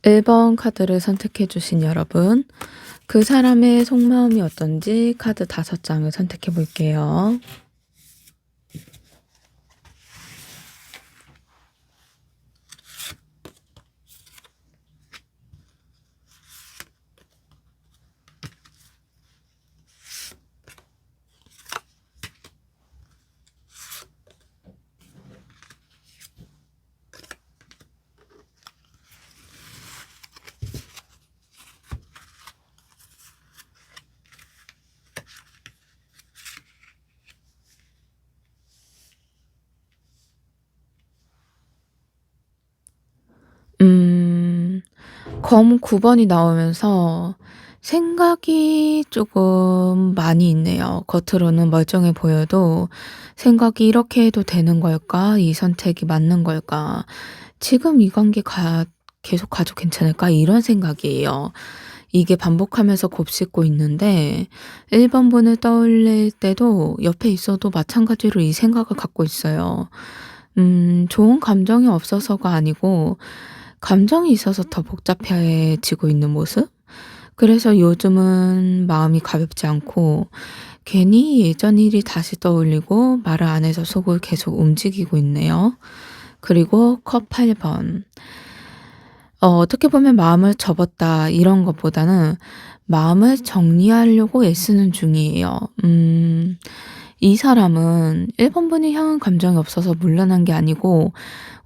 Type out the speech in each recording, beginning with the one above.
1번 카드를 선택해 주신 여러분, 그 사람의 속마음이 어떤지 카드 5장을 선택해 볼게요. 검 9번이 나오면서 생각이 조금 많이 있네요. 겉으로는 멀쩡해 보여도 생각이 '이렇게 해도 되는 걸까? 이 선택이 맞는 걸까? 지금 이 관계 계속 가도 괜찮을까?' 이런 생각이에요. 이게 반복하면서 곱씹고 있는데 1번 분을 떠올릴 때도 옆에 있어도 마찬가지로 이 생각을 갖고 있어요. 좋은 감정이 없어서가 아니고 감정이 있어서 더 복잡해지고 있는 모습? 그래서 요즘은 마음이 가볍지 않고 괜히 예전 일이 다시 떠올리고 말을 안 해서 속을 계속 움직이고 있네요. 그리고 컵 8번. 어떻게 보면 마음을 접었다 이런 것보다는 마음을 정리하려고 애쓰는 중이에요. 이 사람은 1번 분이 향한 감정이 없어서 물러난 게 아니고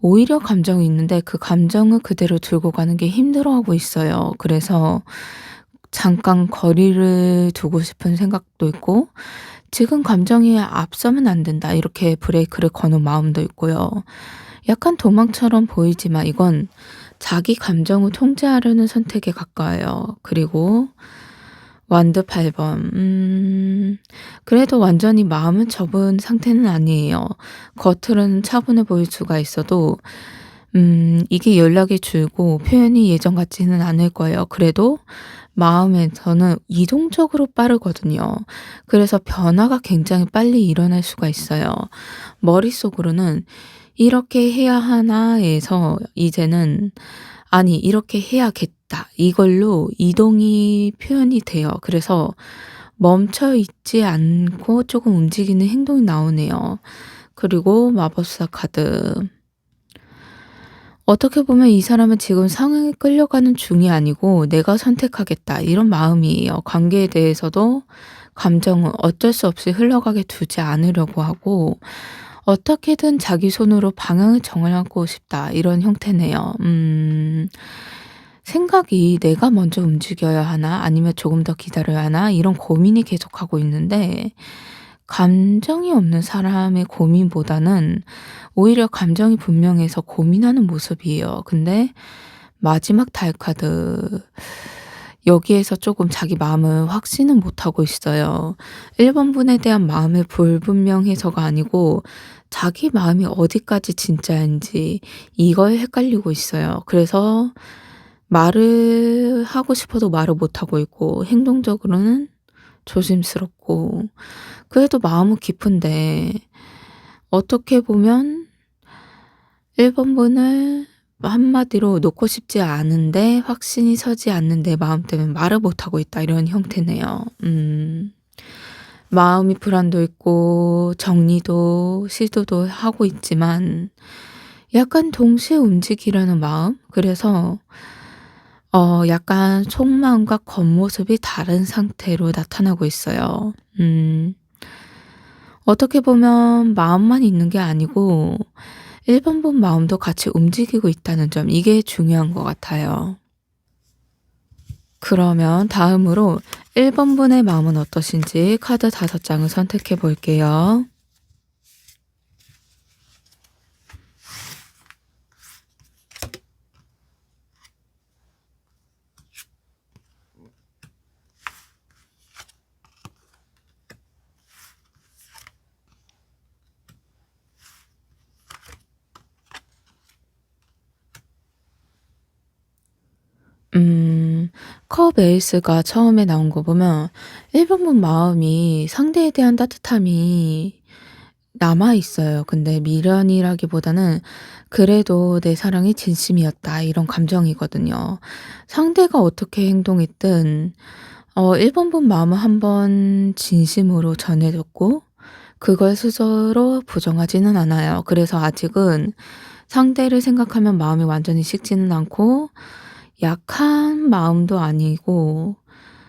오히려 감정이 있는데 그 감정을 그대로 들고 가는 게 힘들어하고 있어요. 그래서 잠깐 거리를 두고 싶은 생각도 있고 '지금 감정이 앞서면 안 된다.' 이렇게 브레이크를 거는 마음도 있고요. 약간 도망처럼 보이지만 이건 자기 감정을 통제하려는 선택에 가까워요. 그리고 완드 8번. 그래도 완전히 마음은 접은 상태는 아니에요. 겉으로는 차분해 보일 수가 있어도 이게 연락이 줄고 표현이 예전 같지는 않을 거예요. 그래도 마음에서는 이동적으로 빠르거든요. 그래서 변화가 굉장히 빨리 일어날 수가 있어요. 머릿속으로는 '이렇게 해야 하나.'에서 이제는 '아니 이렇게 해야겠다.' 이걸로 이동이 표현이 돼요. 그래서 멈춰 있지 않고 조금 움직이는 행동이 나오네요. 그리고 마법사 카드. 어떻게 보면 이 사람은 지금 상황에 끌려가는 중이 아니고 '내가 선택하겠다.' 이런 마음이에요. 관계에 대해서도 감정은 어쩔 수 없이 흘러가게 두지 않으려고 하고 '어떻게든 자기 손으로 방향을 정하고 싶다.' 이런 형태네요. 생각이 '내가 먼저 움직여야 하나? 아니면 조금 더 기다려야 하나?' 이런 고민이 계속하고 있는데 감정이 없는 사람의 고민보다는 오히려 감정이 분명해서 고민하는 모습이에요. 근데 마지막 달 카드 여기에서 조금 자기 마음을 확신은 못하고 있어요. 1번 분에 대한 마음이 불분명해서가 아니고 자기 마음이 어디까지 진짜인지 이거에 헷갈리고 있어요. 그래서 말을 하고 싶어도 말을 못하고 있고 행동적으로는 조심스럽고 그래도 마음은 깊은데 어떻게 보면 1번 분을 한마디로 놓고 싶지 않은데 확신이 서지 않는 내 마음 때문에 말을 못하고 있다 이런 형태네요. 마음이 불안도 있고 정리도 시도도 하고 있지만 약간 동시에 움직이려는 마음? 그래서 약간 속마음과 겉모습이 다른 상태로 나타나고 있어요. 어떻게 보면 마음만 있는 게 아니고 1번 분 마음도 같이 움직이고 있다는 점 이게 중요한 것 같아요. 그러면 다음으로 1번 분의 마음은 어떠신지 카드 5장을 선택해 볼게요. 음. 컵 에이스가 처음에 나온 거 보면 1번 분 마음이 상대에 대한 따뜻함이 남아 있어요. 근데 미련이라기보다는 '그래도 내 사랑이 진심이었다.' 이런 감정이거든요. 상대가 어떻게 행동했든 1 번 본 마음을 한 번 진심으로 전해 줬고 그걸 스스로 부정하지는 않아요. 그래서 아직은 상대를 생각하면 마음이 완전히 식지는 않고 약한 마음도 아니고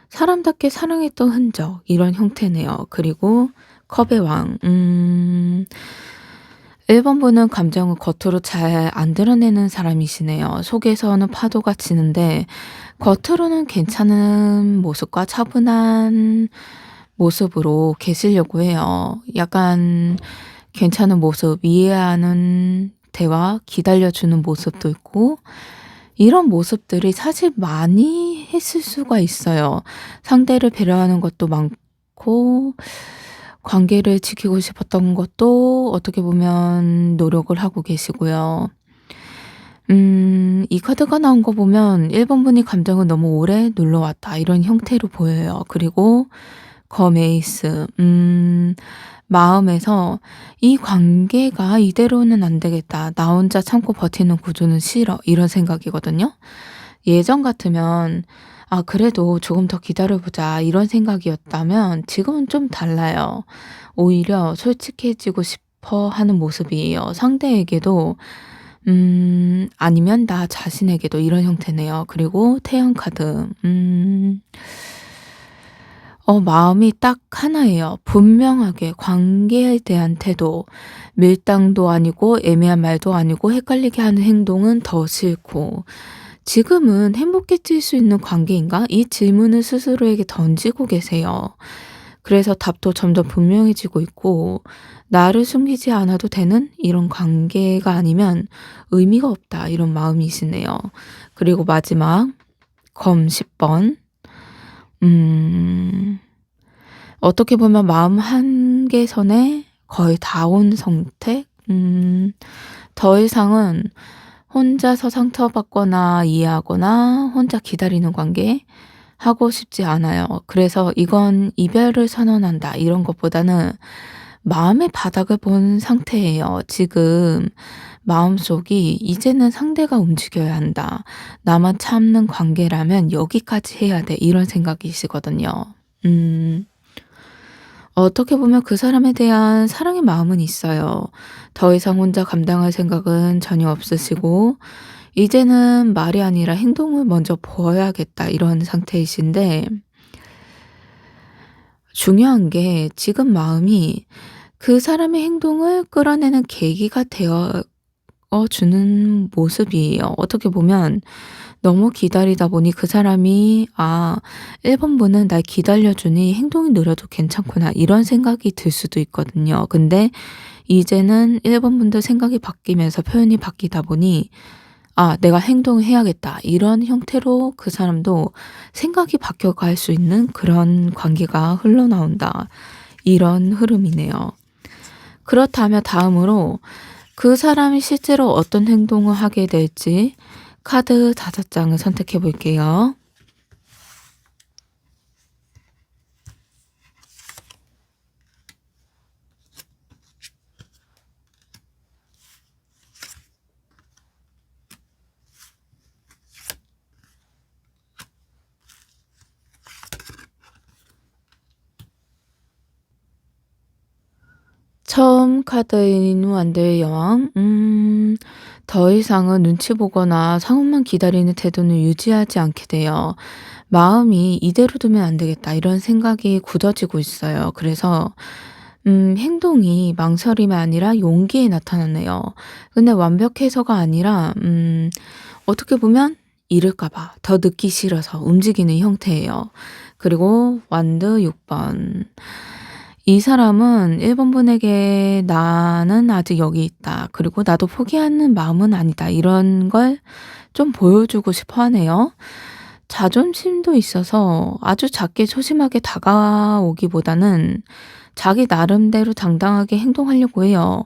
사람답게 사랑했던 흔적 이런 형태네요. 그리고 컵의 왕. 1 번 보는 감정을 겉으로 잘 안 드러내는 사람이시네요. 속에서는 파도가 치는데 겉으로는 괜찮은 모습과 차분한 모습으로 계시려고 해요. 약간 괜찮은 모습, 이해하는 대화, 기다려 주는 모습도 있고 이런 모습들이 사실 많이 했을 수가 있어요. 상대를 배려하는 것도 많고 관계를 지키고 싶었던 것도 어떻게 보면 노력을 하고 계시고요. 이 카드가 나온 거 보면 1 번 분이 감정을 너무 오래 눌러왔다 이런 형태로 보여요. 그리고 검 에이스. 마음에서 '이 관계가 이대로는 안 되겠다. 나 혼자 참고 버티는 구조는 싫어.' 이런 생각이거든요. 예전 같으면 '아 그래도 조금 더 기다려 보자.' 이런 생각이었다면 지금은 좀 달라요. 오히려 솔직해지고 싶어 하는 모습이에요. 상대에게도 아니면 나 자신에게도 이런 형태네요. 그리고 태양 카드. 마음이 딱 하나예요. 분명하게 관계에 대한 태도. 밀당도 아니고 애매한 말도 아니고 헷갈리게 하는 행동은 더 싫고 '지금은 행복해질 수 있는 관계인가?' 이 질문을 스스로에게 던지고 계세요. 그래서 답도 점점 분명해지고 있고 '나를 숨기지 않아도 되는 이런 관계가 아니면 의미가 없다.' 이런 마음이시네요. 그리고 마지막 검 10 번. 음. 어떻게 보면 마음 한계선에 거의 다 온 상태? 더 이상은 혼자서 상처받거나 이해하거나 혼자 기다리는 관계 하고 싶지 않아요. 그래서 '이건 이별을 선언한다.' 이런 것보다는 마음의 바닥을 본 상태예요. 지금 마음속이 '이제는 상대가 움직여야 한다. 나만 참는 관계라면 여기까지 해야 돼.' 이런 생각이시거든요. 음. 어떻게 보면 그 사람에 대한 사랑의 마음은 있어요. 더 이상 혼자 감당할 생각은 전혀 없으시고 이제는 말이 아니라 행동을 먼저 보여야겠다 이런 상태이신데 중요한 게 지금 마음이 그 사람의 행동을 끌어내는 계기가 되어 주는 모습이에요. 어떻게 보면 너무 기다리다 보니 그 사람이 '아 1 번분은 날 기다려 주니 행동이 느려도 괜찮구나.' 이런 생각이 들 수도 있거든요. 근데 이제는 1 번분도 생각이 바뀌면서 표현이 바뀌다 보니 '아 내가 행동을 해야겠다.' 이런 형태로 그 사람도 생각이 바뀌어갈 수 있는 그런 관계가 흘러나온다. 이런 흐름이네요. 그렇다면 다음으로 그 사람이 실제로 어떤 행동을 하게 될지 카드 5 장을 선택해 볼게요. 처음 카드인 완대의 여왕. 더 이상은 눈치 보거나 상황만 기다리는 태도는 유지하지 않게 돼요. 마음이 '이대로 두면 안 되겠다.' 이런 생각이 굳어지고 있어요. 그래서 행동이 망설임이 아니라 용기에 나타나네요. 근데 완벽해서가 아니라 어떻게 보면 잃을까 봐 더 늦기 싫어서 움직이는 형태예요. 그리고 완드 6 번. 이 사람은 1 번분에게 '나는 아직 여기 있다. 그리고 나도 포기하는 마음은 아니다.' 이런 걸 좀 보여주고 싶어 하네요. 자존심도 있어서 아주 작게 소심하게 다가오기보다는 자기 나름대로 당당하게 행동하려고 해요.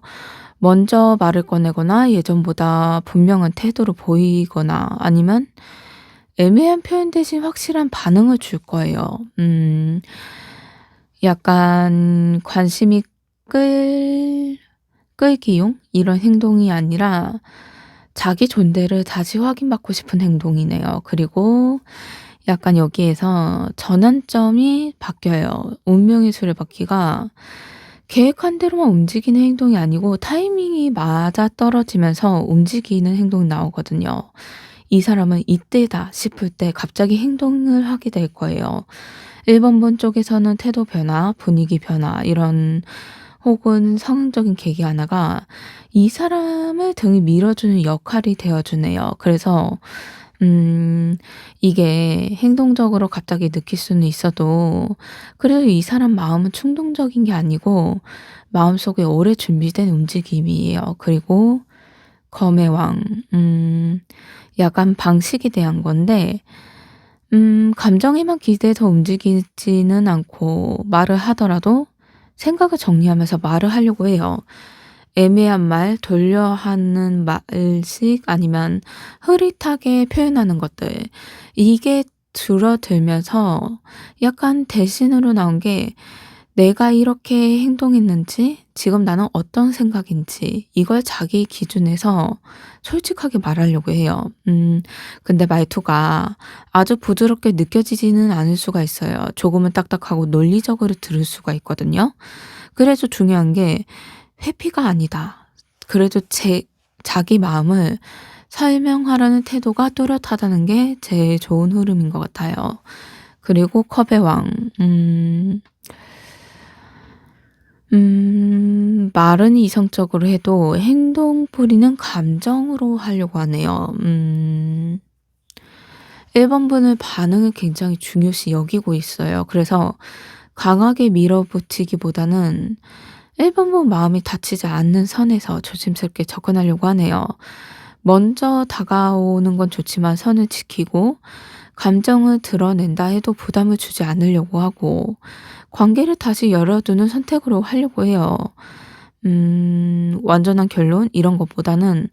먼저 말을 꺼내거나 예전보다 분명한 태도를 보이거나 아니면 애매한 표현 대신 확실한 반응을 줄 거예요. 약간 관심이 끌 끌기용 이런 행동이 아니라 자기 존재를 다시 확인받고 싶은 행동이네요. 그리고 약간 여기에서 전환점이 바뀌어요. 운명의 수레바퀴가 계획한 대로만 움직이는 행동이 아니고 타이밍이 맞아떨어지면서 움직이는 행동이 나오거든요. 이 사람은 이때다 싶을 때 갑자기 행동을 하게 될 거예요. 1번 쪽에서는 태도 변화, 분위기 변화 이런 혹은 상황적인 계기 하나가 이 사람을 등에 밀어주는 역할이 되어 주네요. 그래서 이게 행동적으로 갑자기 느낄 수는 있어도 그래도 이 사람 마음은 충동적인 게 아니고 마음속에 오래 준비된 움직임이에요. 그리고 검의 왕 약간 방식에 대한 건데 감정에만 기대서 움직이지는 않고 말을 하더라도 생각을 정리하면서 말을 하려고 해요. 애매한 말, 돌려 하는 말식 아니면 흐릿하게 표현하는 것들. 이게 줄어들면서 약간 대신으로 나온 게 내가 이렇게 행동했는지, 지금 나는 어떤 생각인지, 이걸 자기 기준에서 솔직하게 말하려고 해요. 근데 말투가 아주 부드럽게 느껴지지는 않을 수가 있어요. 조금은 딱딱하고 논리적으로 들을 수가 있거든요. 그래서 중요한 게 회피가 아니다. 그래도 자기 마음을 설명하려는 태도가 뚜렷하다는 게 제일 좋은 흐름인 것 같아요. 그리고 컵의 왕. 말은 이성적으로 해도 행동 뿌리는 감정으로 하려고 하네요. 1번 분은 반응을 굉장히 중요시 여기고 있어요. 그래서 강하게 밀어붙이기보다는 1번 분 마음이 다치지 않는 선에서 조심스럽게 접근하려고 하네요. 먼저 다가오는 건 좋지만 선을 지키고 감정을 드러낸다 해도 부담을 주지 않으려고 하고 관계를 다시 열어두는 선택으로 하려고 해요. 완전한 결론 이런 것보다는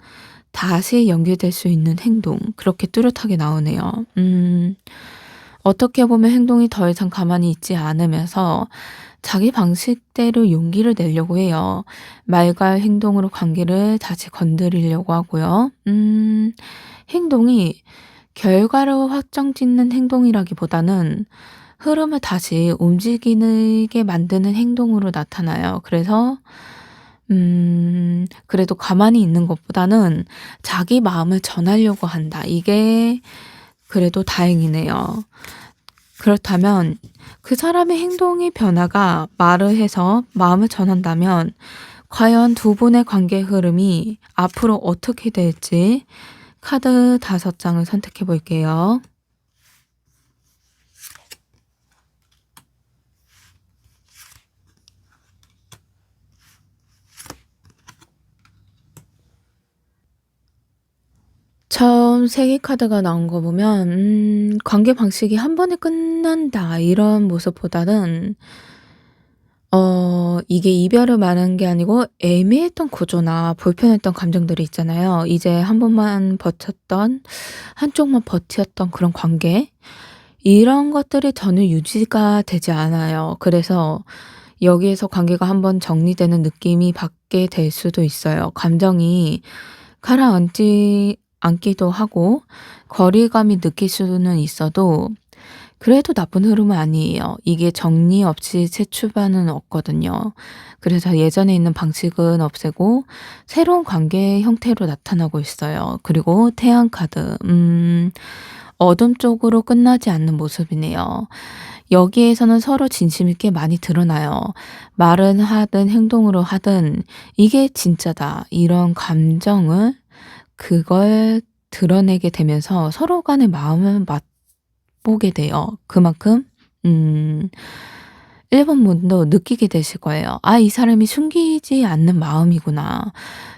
다시 연결될 수 있는 행동 그렇게 뚜렷하게 나오네요. 어떻게 보면 행동이 더 이상 가만히 있지 않으면서 자기 방식대로 용기를 내려고 해요. 말과 행동으로 관계를 다시 건드리려고 하고요. 행동이 결과로 확정짓는 행동이라기보다는 흐름을 다시 움직이게 만드는 행동으로 나타나요. 그래서 그래도 가만히 있는 것보다는 자기 마음을 전하려고 한다. 이게 그래도 다행이네요. 그렇다면 그 사람의 행동의 변화가 말을 해서 마음을 전한다면 과연 두 분의 관계 흐름이 앞으로 어떻게 될지 카드 5장을 선택해 볼게요. 처음 3개 카드가 나온 거 보면 관계 방식이 한 번에 끝난다 이런 모습보다는 이게 이별을 말하는 게 아니고 애매했던 구조나 불편했던 감정들이 있잖아요. 이제 한 번만 버텼던 한쪽만 버텼던 그런 관계 이런 것들이 저는 유지가 되지 않아요. 그래서 여기에서 관계가 한번 정리되는 느낌이 받게 될 수도 있어요. 감정이 가라앉지 않기도 하고 거리감이 느낄 수는 있어도 그래도 나쁜 흐름은 아니에요. 이게 정리 없이 새 출발은 없거든요. 그래서 예전에 있는 방식은 없애고 새로운 관계 형태로 나타나고 있어요. 그리고 태양 카드. 어둠 쪽으로 끝나지 않는 모습이네요. 여기에서는 서로 진심이 꽤 많이 드러나요. 말은 하든 행동으로 하든 이게 진짜다. 이런 감정을 그걸 드러내게 되면서 서로 간의 마음을 맛보게 돼요. 그만큼 1번 분도 느끼게 되실 거예요. '아 이 사람이 숨기지 않는 마음이구나.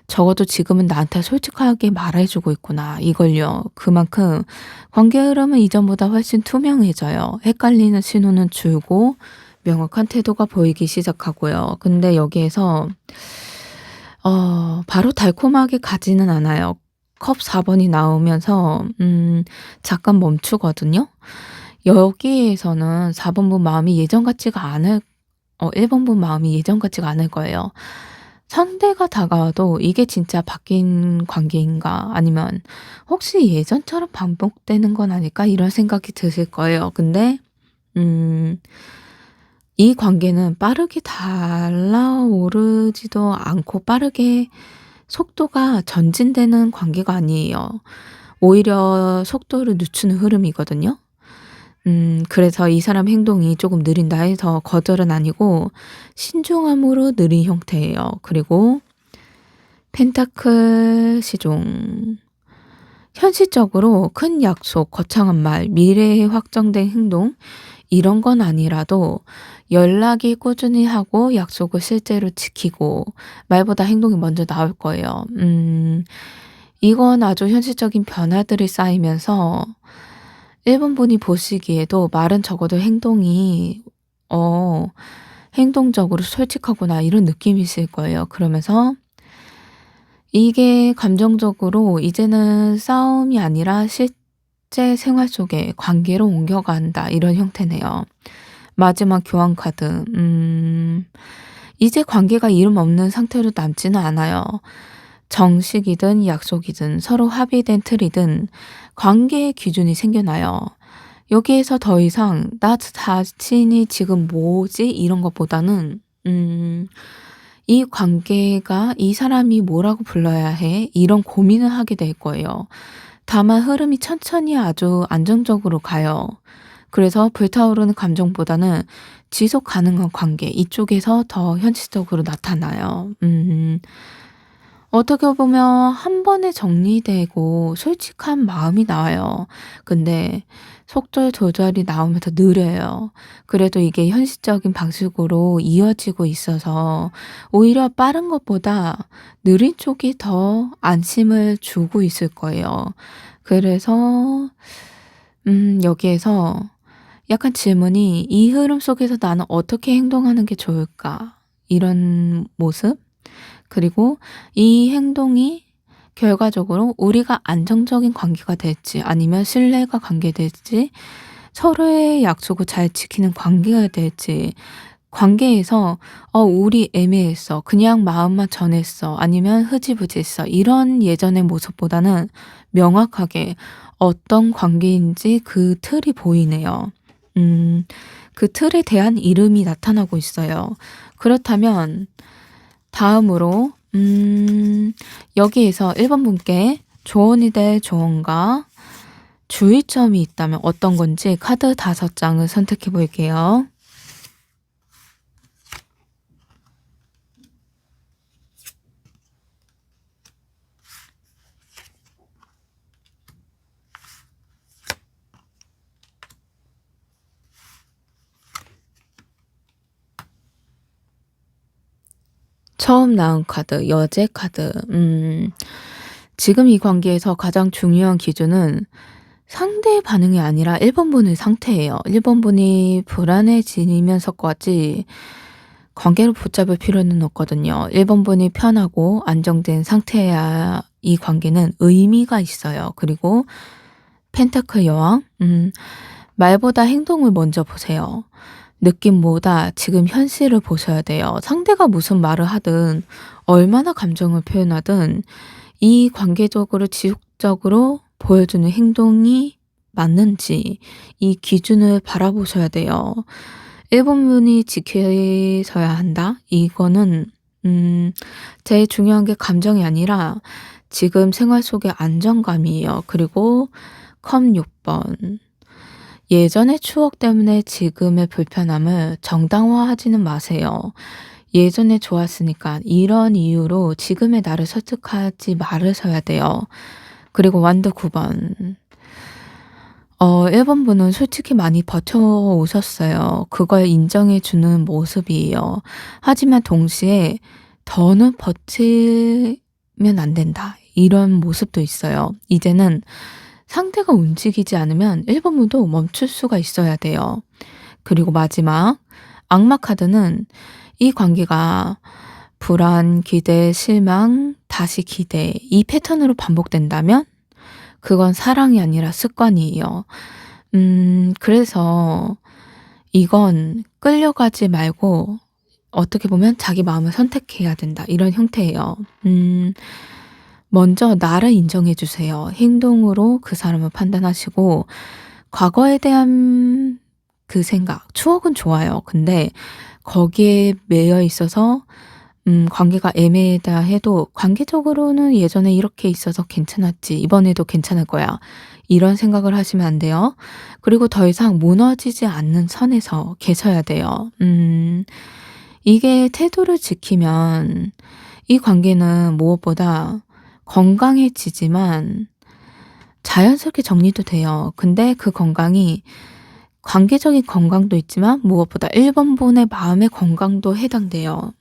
적어도 지금은 나한테 솔직하게 말해 주고 있구나.' 이걸요. 그만큼 관계 흐름은 이전보다 훨씬 투명해져요. 헷갈리는 신호는 줄고 명확한 태도가 보이기 시작하고요. 근데 여기에서 바로 달콤하게 가지는 않아요. 컵 4 번이 나오면서 잠깐 멈추거든요. 여기에서는 4번 분 마음이 예전 같지가 않을 1 번 마음이 예전 같지가 않을 거예요. 상대가 다가와도 '이게 진짜 바뀐 관계인가?' 아니면 '혹시 예전처럼 반복되는 건 아닐까?' 이런 생각이 드실 거예요. 근데 음 이 관계는 빠르게 달아오르지도 않고 빠르게 속도가 전진되는 관계가 아니에요. 오히려 속도를 늦추는 흐름이거든요. 그래서 이 사람 행동이 조금 느린다 해서 거절은 아니고 신중함으로 느린 형태예요. 그리고 펜타클 시종. 현실적으로 큰 약속, 거창한 말, 미래에 확정된 행동 이런 건 아니라도 연락이 꾸준히 하고 약속을 실제로 지키고 말보다 행동이 먼저 나올 거예요. 이건 아주 현실적인 변화들이 쌓이면서 일본 분이 보시기에도 말은 적어도 행동이 어 행동적으로 솔직하구나 이런 느낌이실 거예요. 그러면서 이게 감정적으로 이제는 싸움이 아니라 실제 생활 속의 관계로 옮겨간다 이런 형태네요. 마지막 교환 카드. 이제 관계가 이름 없는 상태로 남지는 않아요. 정식이든 약속이든 서로 합의된 틀이든 관계의 기준이 생겨나요. 여기에서 더 이상 '나 자신이 지금 뭐지?' 이런 것보다는 이 관계가 '이 사람이 뭐라고 불러야 해?' 이런 고민을 하게 될 거예요. 다만 흐름이 천천히 아주 안정적으로 가요. 그래서 불타오르는 감정보다는 지속 가능한 관계 이쪽에서 더 현실적으로 나타나요. 어떻게 보면 한 번에 정리되고 솔직한 마음이 나와요. 근데 속도의 조절이 나오면 더 느려요. 그래도 이게 현실적인 방식으로 이어지고 있어서 오히려 빠른 것보다 느린 쪽이 더 안심을 주고 있을 거예요. 그래서 여기에서 약간 질문이 '이 흐름 속에서 나는 어떻게 행동하는 게 좋을까?' 이런 모습? 그리고 이 행동이 결과적으로 우리가 안정적인 관계가 될지 아니면 신뢰가 관계될지 서로의 약속을 잘 지키는 관계가 될지 관계에서 우리 애매했어. 그냥 마음만 전했어. 아니면 흐지부지했어.' 이런 예전의 모습보다는 명확하게 어떤 관계인지 그 틀이 보이네요. 음 그 틀에 대한 이름이 나타나고 있어요. 그렇다면 다음으로 여기에서 1번 분께 조언이 될 조언과 주의점이 있다면 어떤 건지 카드 5장을 선택해 볼게요. 처음 나온 카드 여제 카드. 지금 이 관계에서 가장 중요한 기준은 상대의 반응이 아니라 1번 분의 상태예요. 1번 분이 불안해지면서까지 관계를 붙잡을 필요는 없거든요. 1번 분이 편하고 안정된 상태여야 이 관계는 의미가 있어요. 그리고 펜타클 여왕. 말보다 행동을 먼저 보세요. 느낌보다 지금 현실을 보셔야 돼요. 상대가 무슨 말을 하든 얼마나 감정을 표현하든 이 관계적으로 지속적으로 보여주는 행동이 맞는지 이 기준을 바라보셔야 돼요. 1 번문이 지켜서야 한다? 이거는 제일 중요한 게 감정이 아니라 지금 생활 속의 안정감이에요. 그리고 컵 6 번. 예전의 추억 때문에 지금의 불편함을 정당화하지는 마세요. 예전에 좋았으니까 이런 이유로 지금의 나를 설득하지 말으셔야 돼요. 그리고 완드 9 번. 1번 분은 솔직히 많이 버텨오셨어요. 그걸 인정해 주는 모습이에요. 하지만 동시에 '더는 버티면 안 된다.' 이런 모습도 있어요. 이제는 상대가 움직이지 않으면 1번 분도 멈출 수가 있어야 돼요. 그리고 마지막 악마 카드는 이 관계가 불안, 기대, 실망, 다시 기대 이 패턴으로 반복된다면 그건 사랑이 아니라 습관이에요. 그래서 이건 끌려가지 말고 어떻게 보면 '자기 마음을 선택해야 된다.' 이런 형태예요. 먼저 나를 인정해 주세요. 행동으로 그 사람을 판단하시고 과거에 대한 그 생각, 추억은 좋아요. 근데 거기에 매여 있어서 관계가 애매하다 해도 관계적으로는 '예전에 이렇게 있어서 괜찮았지. 이번에도 괜찮을 거야.' 이런 생각을 하시면 안 돼요. 그리고 더 이상 무너지지 않는 선에서 계셔야 돼요. 이게 태도를 지키면 이 관계는 무엇보다 건강해지지만 자연스럽게 정리도 돼요. 근데 그 건강이 관계적인 건강도 있지만 무엇보다 1 번분의 마음의 건강도 해당돼요.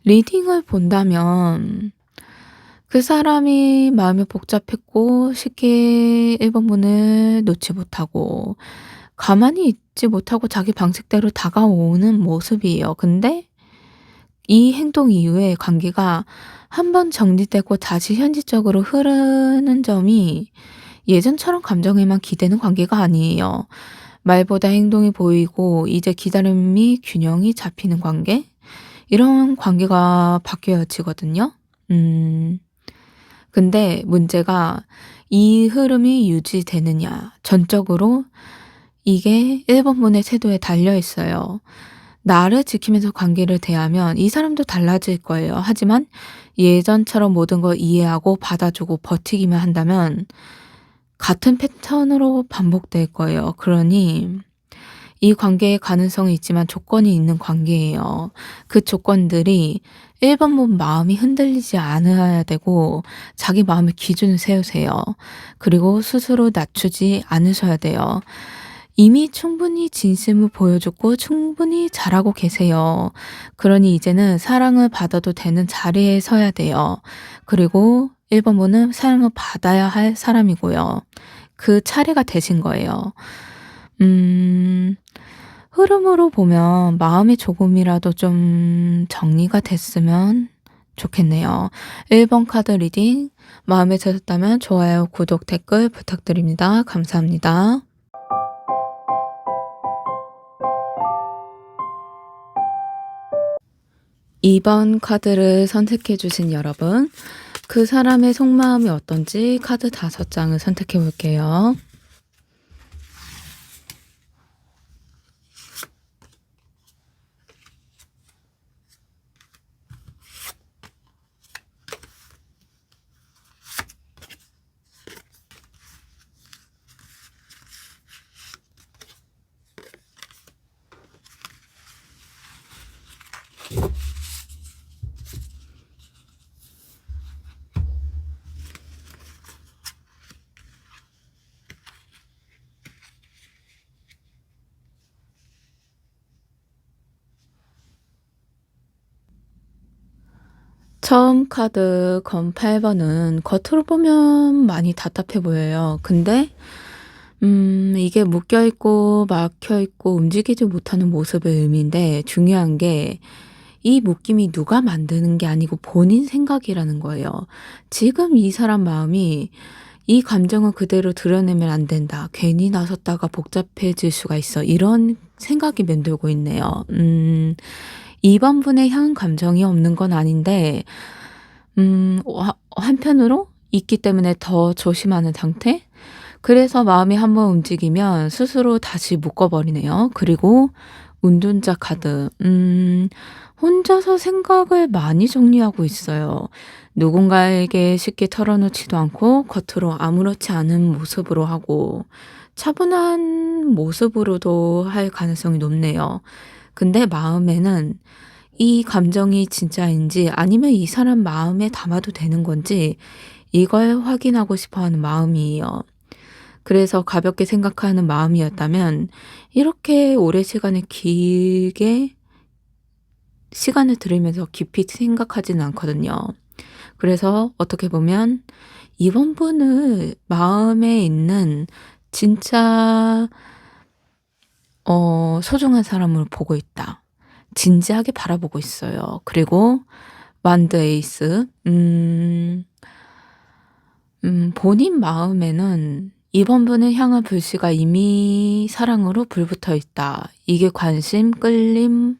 리딩을 본다면 그 사람이 마음이 복잡했고 쉽게 1 번분을 놓지 못하고 가만히 있지 못하고 자기 방식대로 다가오는 모습이에요. 근데 이 행동 이후에 관계가 한 번 정리되고 다시 현실적으로 흐르는 점이 예전처럼 감정에만 기대는 관계가 아니에요. 말보다 행동이 보이고 이제 기다림이 균형이 잡히는 관계? 이런 관계가 바뀌어지거든요. 음. 근데 문제가 이 흐름이 유지되느냐. 전적으로 이게 1 번분의 태도에 달려 있어요. 나를 지키면서 관계를 대하면 이 사람도 달라질 거예요. 하지만 예전처럼 모든 걸 이해하고 받아주고 버티기만 한다면 같은 패턴으로 반복될 거예요. 그러니 이 관계에 가능성이 있지만 조건이 있는 관계예요. 그 조건들이 1 번분 마음이 흔들리지 않아야 되고 자기 마음의 기준을 세우세요. 그리고 스스로 낮추지 않으셔야 돼요. 이미 충분히 진심을 보여줬고 충분히 잘하고 계세요. 그러니 이제는 사랑을 받아도 되는 자리에 서야 돼요. 그리고 1 번분은 사랑을 받아야 할 사람이고요. 그 차례가 되신 거예요. 음. 흐름으로 보면 마음이 조금이라도 좀 정리가 됐으면 좋겠네요. 1번 카드 리딩 마음에 드셨다면 좋아요, 구독, 댓글 부탁드립니다. 감사합니다. 2번 카드를 선택해 주신 여러분, 그 사람의 속마음이 어떤지 카드 5 장을 선택해 볼게요. 처음 카드 검 8 번은 겉으로 보면 많이 답답해 보여요. 근데 이게 묶여 있고 막혀 있고 움직이지 못하는 모습의 의미인데 중요한 게 이 묶임이 누가 만드는 게 아니고 본인 생각이라는 거예요. 지금 이 사람 마음이 '이 감정을 그대로 드러내면 안 된다. 괜히 나섰다가 복잡해질 수가 있어.' 이런 생각이 맴돌고 있네요. 2 번분의 향 감정이 없는 건 아닌데 한편으로 있기 때문에 더 조심하는 상태? 그래서 마음이 한번 움직이면 스스로 다시 묶어 버리네요. 그리고 운둔자 카드. 혼자서 생각을 많이 정리하고 있어요. 누군가에게 쉽게 털어놓지도 않고 겉으로 아무렇지 않은 모습으로 하고 차분한 모습으로도 할 가능성이 높네요. 근데 마음에는 이 감정이 진짜인지 아니면 이 사람 마음에 담아도 되는 건지 이걸 확인하고 싶어 하는 마음이에요. 그래서 가볍게 생각하는 마음이었다면 이렇게 오랜 시간을 길게 시간을 들이면서 깊이 생각하지는 않거든요. 그래서 어떻게 보면 이번 분을 마음에 있는 진짜 소중한 사람으로 보고 있다. 진지하게 바라보고 있어요. 그리고 완드 에이스. 본인 마음에는 이번 분을 향한 불씨가 이미 사랑으로 불붙어 있다. 이게 관심, 끌림,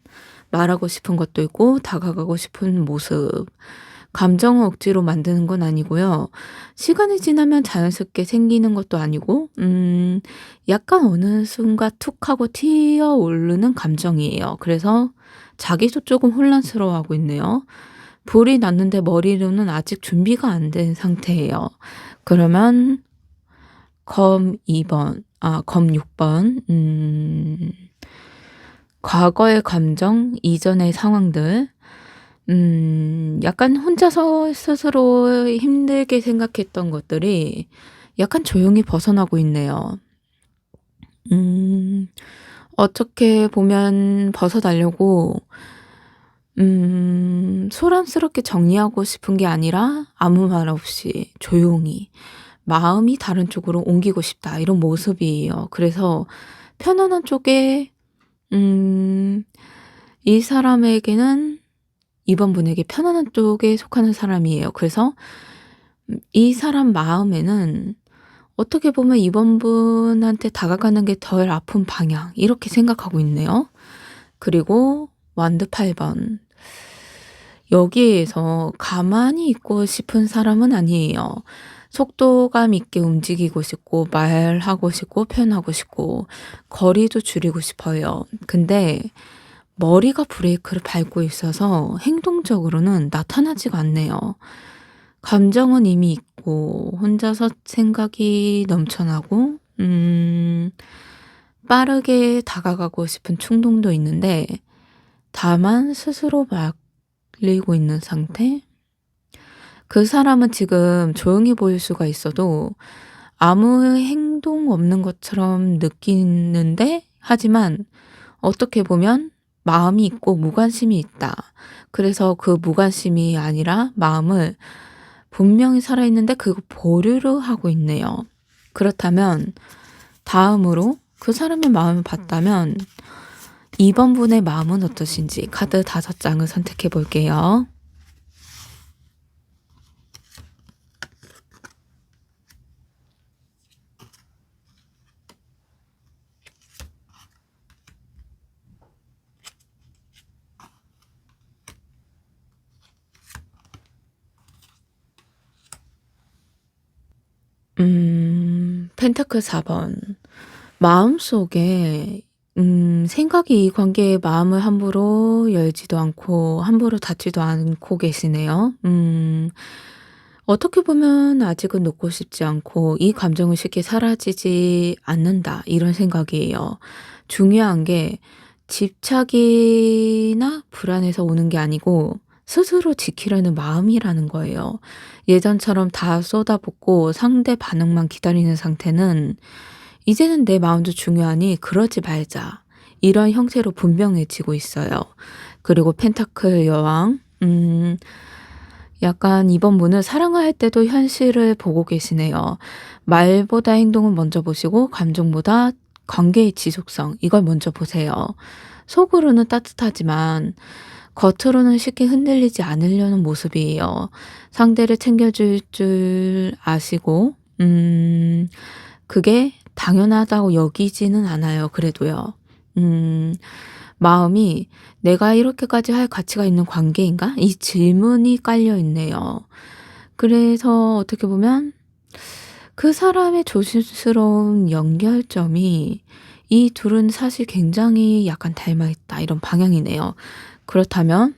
말하고 싶은 것도 있고 다가가고 싶은 모습. 감정을 억지로 만드는 건 아니고요. 시간이 지나면 자연스럽게 생기는 것도 아니고 약간 어느 순간 툭 하고 튀어오르는 감정이에요. 그래서 자기도 조금 혼란스러워하고 있네요. 불이 났는데 머리로는 아직 준비가 안 된 상태예요. 그러면 검 2번, 검 6번, 과거의 감정, 이전의 상황들, 약간 혼자서 스스로 힘들게 생각했던 것들이 약간 조용히 벗어나고 있네요. 음, 어떻게 보면 벗어나려고, 소란스럽게 정리하고 싶은 게 아니라 아무 말 없이 조용히 마음이 다른 쪽으로 옮기고 싶다. 이런 모습이에요. 그래서 편안한 쪽에, 음, 이 사람에게는 이번 분에게 편안한 쪽에 속하는 사람이에요. 그래서 이 사람 마음에는 어떻게 보면 이번 분한테 다가가는 게 덜 아픈 방향, 이렇게 생각하고 있네요. 그리고 완드 8번. 여기에서 가만히 있고 싶은 사람은 아니에요. 속도감 있게 움직이고 싶고, 말하고 싶고, 표현하고 싶고, 거리도 줄이고 싶어요. 근데 머리가 브레이크를 밟고 있어서 행동적으로는 나타나지가 않네요. 감정은 이미 있고, 혼자서 생각이 넘쳐나고, 빠르게 다가가고 싶은 충동도 있는데, 다만 스스로 말리고 있는 상태? 그 사람은 지금 조용히 보일 수가 있어도 아무 행동 없는 것처럼 느끼는데, 하지만 어떻게 보면 마음이 있고 무관심이 있다. 그래서 그 무관심이 아니라 마음을 분명히 살아있는데 그거 보류를 하고 있네요. 그렇다면 다음으로 그 사람의 마음을 봤다면 2번 분의 마음은 어떠신지 카드 5장을 선택해 볼게요. 펜타클 4번. 마음속에 생각이 이 관계에 마음을 함부로 열지도 않고 함부로 닫지도 않고 계시네요. 어떻게 보면 아직은 놓고 싶지 않고 이 감정은 쉽게 사라지지 않는다. 이런 생각이에요. 중요한 게 집착이나 불안해서 오는 게 아니고 스스로 지키려는 마음이라는 거예요. 예전처럼 다 쏟아붓고 상대 반응만 기다리는 상태는 이제는 내 마음도 중요하니 그러지 말자. 이런 형태로 분명해지고 있어요. 그리고 펜타클 여왕, 약간 이번 분은 사랑을 할 때도 현실을 보고 계시네요. 말보다 행동을 먼저 보시고 감정보다 관계의 지속성, 이걸 먼저 보세요. 속으로는 따뜻하지만 겉으로는 쉽게 흔들리지 않으려는 모습이에요. 상대를 챙겨줄 줄 아시고, 그게 당연하다고 여기지는 않아요. 그래도요. 마음이 '내가 이렇게까지 할 가치가 있는 관계인가?' 이 질문이 깔려 있네요. 그래서 어떻게 보면 그 사람의 조심스러운 연결점이 '이 둘은 사실 굉장히 약간 닮아 있다.' 이런 방향이네요. 그렇다면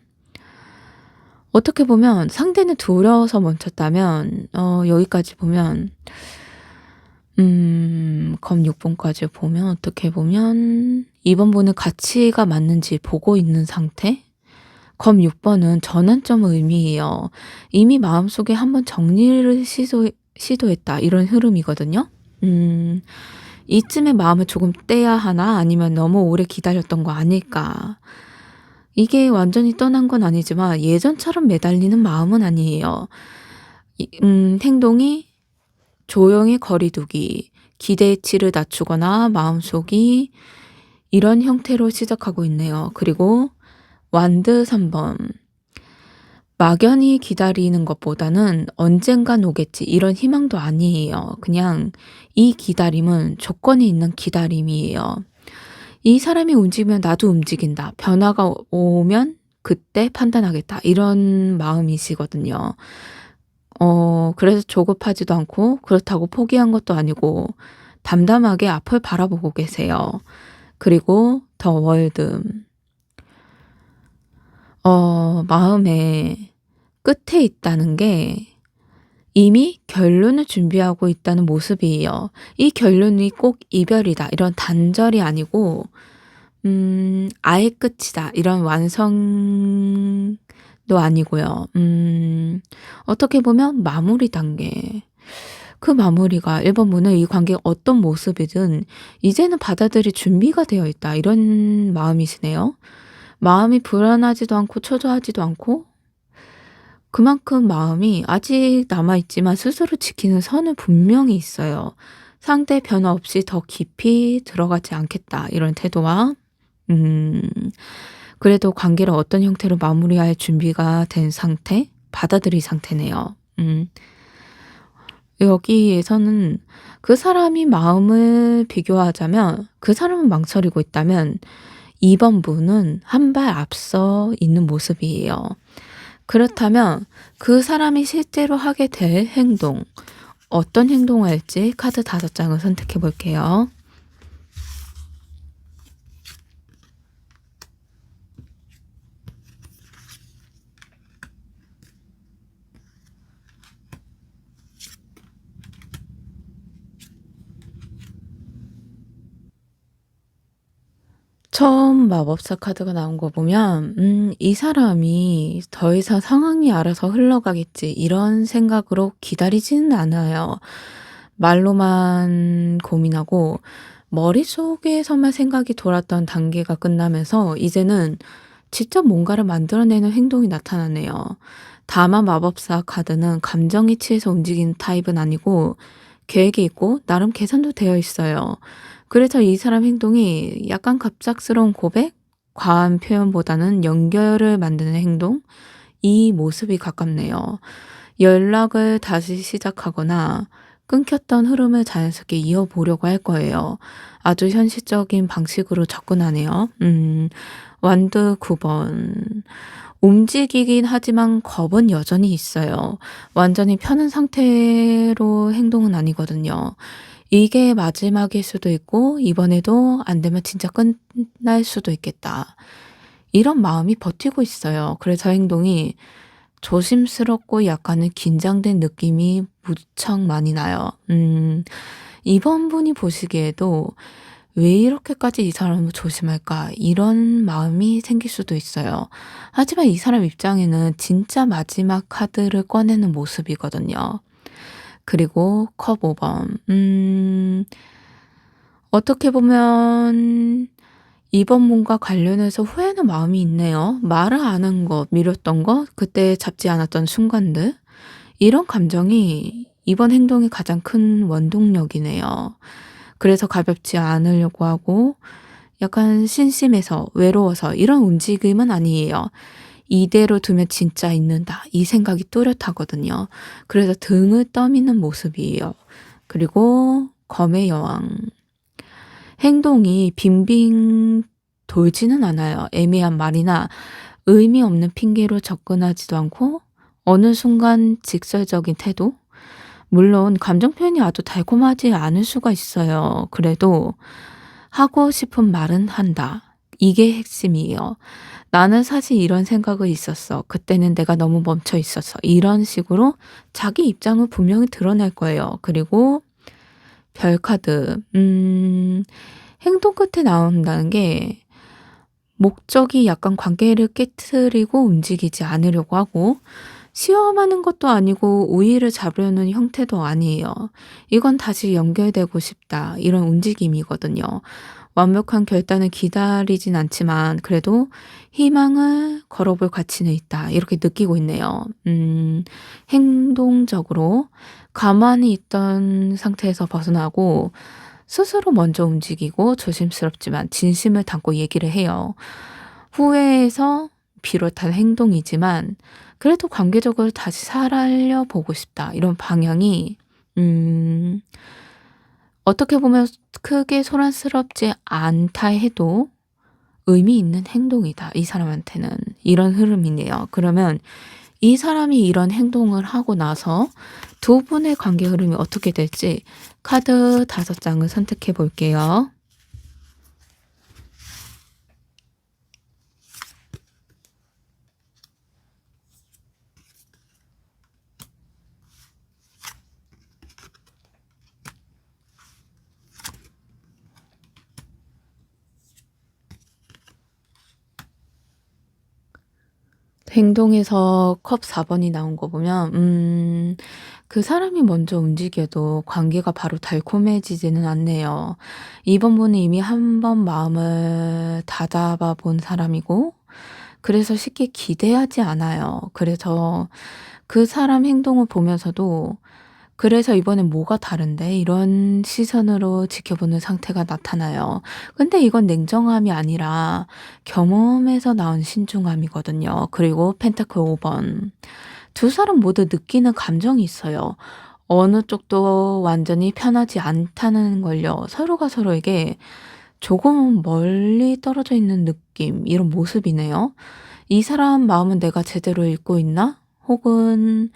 어떻게 보면 상대는 두려워서 멈췄다면 여기까지 보면 검 6번까지 보면 어떻게 보면 2번 분은 가치가 맞는지 보고 있는 상태? 검 6번은 전환점을 의미해요. 이미 마음속에 한번 정리를 시도했다. 이런 흐름이거든요. 이쯤에 마음을 조금 떼야 하나? 아니면 너무 오래 기다렸던 거 아닐까? 이게 완전히 떠난 건 아니지만 예전처럼 매달리는 마음은 아니에요. 행동이 조용히 거리두기, 기대치를 낮추거나 마음속이 이런 형태로 시작하고 있네요. 그리고 완드 3번. 막연히 기다리는 것보다는 '언젠간 오겠지.' 이런 희망도 아니에요. 그냥 이 기다림은 조건이 있는 기다림이에요. '이 사람이 움직이면 나도 움직인다. 변화가 오면 그때 판단하겠다.' 이런 마음이시거든요. 그래서 조급하지도 않고 그렇다고 포기한 것도 아니고 담담하게 앞을 바라보고 계세요. 그리고 더 월드 마음의 끝에 있다는 게 이미 결론을 준비하고 있다는 모습이에요. 이 결론이 꼭 이별이다 이런 단절이 아니고 아예 끝이다 이런 완성도 아니고요. 어떻게 보면 마무리 단계. 그 마무리가 1 번분은 이 관계가 어떤 모습이든 이제는 받아들일 준비가 되어 있다 이런 마음이시네요. 마음이 불안하지도 않고 초조하지도 않고 그만큼 마음이 아직 남아 있지만 스스로 지키는 선은 분명히 있어요. 상대 변화 없이 더 깊이 들어가지 않겠다 이런 태도와 음 그래도 관계를 어떤 형태로 마무리할 준비가 된 상태, 받아들인 상태네요. 여기에서는 그 사람이 마음을 비교하자면 그 사람은 망설이고 있다면 2 번분은 한 발 앞서 있는 모습이에요. 그렇다면 그 사람이 실제로 하게 될 행동, 어떤 행동을 할지 카드 5 장을 선택해 볼게요. 처음 마법사 카드가 나온 거 보면 '이 사람이 더 이상 상황이 알아서 흘러가겠지.' 이런 생각으로 기다리지는 않아요. 말로만 고민하고 머릿속에서만 생각이 돌았던 단계가 끝나면서 이제는 직접 뭔가를 만들어내는 행동이 나타나네요. 다만 마법사 카드는 감정이 치해서 움직이는 타입은 아니고 계획이 있고 나름 계산도 되어 있어요. 그래서 이 사람 행동이 약간 갑작스러운 고백, 과한 표현보다는 연결을 만드는 행동, 이 모습이 가깝네요. 연락을 다시 시작하거나 끊겼던 흐름을 자연스럽게 이어보려고 할 거예요. 아주 현실적인 방식으로 접근하네요. 완드 9 번. 움직이긴 하지만 겁은 여전히 있어요. 완전히 편한 상태로 행동은 아니거든요. 이게 마지막일 수도 있고 '이번에도 안 되면 진짜 끝날 수도 있겠다.' 이런 마음이 버티고 있어요. 그래서 행동이 조심스럽고 약간은 긴장된 느낌이 무척 많이 나요. 이번 분이 보시기에도 '왜 이렇게까지 이 사람을 조심할까?' 이런 마음이 생길 수도 있어요. 하지만 이 사람 입장에는 진짜 마지막 카드를 꺼내는 모습이거든요. 그리고 컵 5 번. 어떻게 보면 이번 분과 관련해서 후회하는 마음이 있네요. 말을 안 한 것, 미뤘던 것, 그때 잡지 않았던 순간들. 이런 감정이 이번 행동의 가장 큰 원동력이네요. 그래서 가볍지 않으려고 하고 약간 심심해서 외로워서 이런 움직임은 아니에요. '이대로 두면 진짜 잊는다.' 이 생각이 뚜렷하거든요. 그래서 등을 떠미는 모습이에요. 그리고 검의 여왕. 행동이 빙빙 돌지는 않아요. 애매한 말이나 의미 없는 핑계로 접근하지도 않고 어느 순간 직설적인 태도? 물론 감정 표현이 아주 달콤하지 않을 수가 있어요. 그래도 하고 싶은 말은 한다. 이게 핵심이에요. "나는 사실 이런 생각이 있었어. 그때는 내가 너무 멈춰 있었어." 이런 식으로 자기 입장을 분명히 드러낼 거예요. 그리고 별 카드. 행동 끝에 나온다는 게 목적이 약간 관계를 깨트리고 움직이지 않으려고 하고 시험하는 것도 아니고 우위를 잡으려는 형태도 아니에요. 이건 다시 연결되고 싶다. 이런 움직임이거든요. 완벽한 결단을 기다리진 않지만 그래도 희망을 걸어볼 가치는 있다. 이렇게 느끼고 있네요. 행동적으로 가만히 있던 상태에서 벗어나고 스스로 먼저 움직이고 조심스럽지만 진심을 담고 얘기를 해요. 후회해서 비롯한 행동이지만 그래도 관계적으로 다시 살려보고 싶다. 이런 방향이 음 어떻게 보면 크게 소란스럽지 않다 해도 의미 있는 행동이다, 이 사람한테는. 이런 흐름이네요. 그러면 이 사람이 이런 행동을 하고 나서 두 분의 관계 흐름이 어떻게 될지 카드 5장을 선택해 볼게요. 행동에서 컵 4 번이 나온 거 보면 그 사람이 먼저 움직여도 관계가 바로 달콤해지지는 않네요. 이번 분은 이미 한 번 마음을 다잡아 본 사람이고 그래서 쉽게 기대하지 않아요. 그래서 그 사람 행동을 보면서도 '그래서 이번엔 뭐가 다른데?' 이런 시선으로 지켜보는 상태가 나타나요. 근데 이건 냉정함이 아니라 경험에서 나온 신중함이거든요. 그리고 펜타클 5 번. 두 사람 모두 느끼는 감정이 있어요. 어느 쪽도 완전히 편하지 않다는 걸요. 서로가 서로에게 조금은 멀리 떨어져 있는 느낌, 이런 모습이네요. '이 사람 마음은 내가 제대로 읽고 있나?' 혹은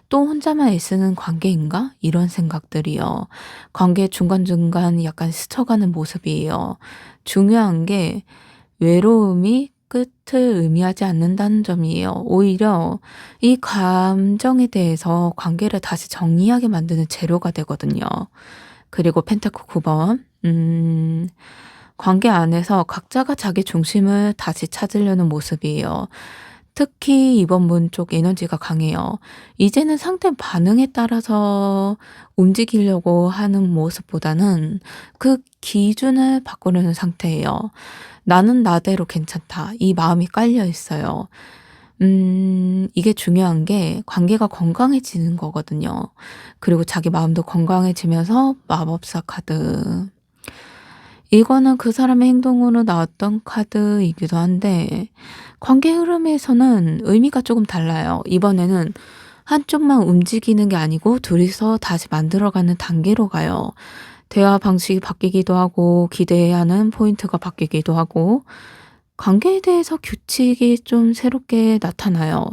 '또 혼자만 애쓰는 관계인가?' 이런 생각들이요. 관계 중간중간 약간 스쳐가는 모습이에요. 중요한 게 외로움이 끝을 의미하지 않는다는 점이에요. 오히려 이 감정에 대해서 관계를 다시 정리하게 만드는 재료가 되거든요. 그리고 펜타클 9 번. 관계 안에서 각자가 자기 중심을 다시 찾으려는 모습이에요. 특히 이번 문 쪽 에너지가 강해요. 이제는 상대 반응에 따라서 움직이려고 하는 모습보다는 그 기준을 바꾸려는 상태예요. '나는 나대로 괜찮다.' 이 마음이 깔려 있어요. 이게 중요한 게 관계가 건강해지는 거거든요. 그리고 자기 마음도 건강해지면서 마법사 카드. 이거는 그 사람의 행동으로 나왔던 카드이기도 한데 관계 흐름에서는 의미가 조금 달라요. 이번에는 한쪽만 움직이는 게 아니고 둘이서 다시 만들어가는 단계로 가요. 대화 방식이 바뀌기도 하고 기대해야 하는 포인트가 바뀌기도 하고 관계에 대해서 규칙이 좀 새롭게 나타나요.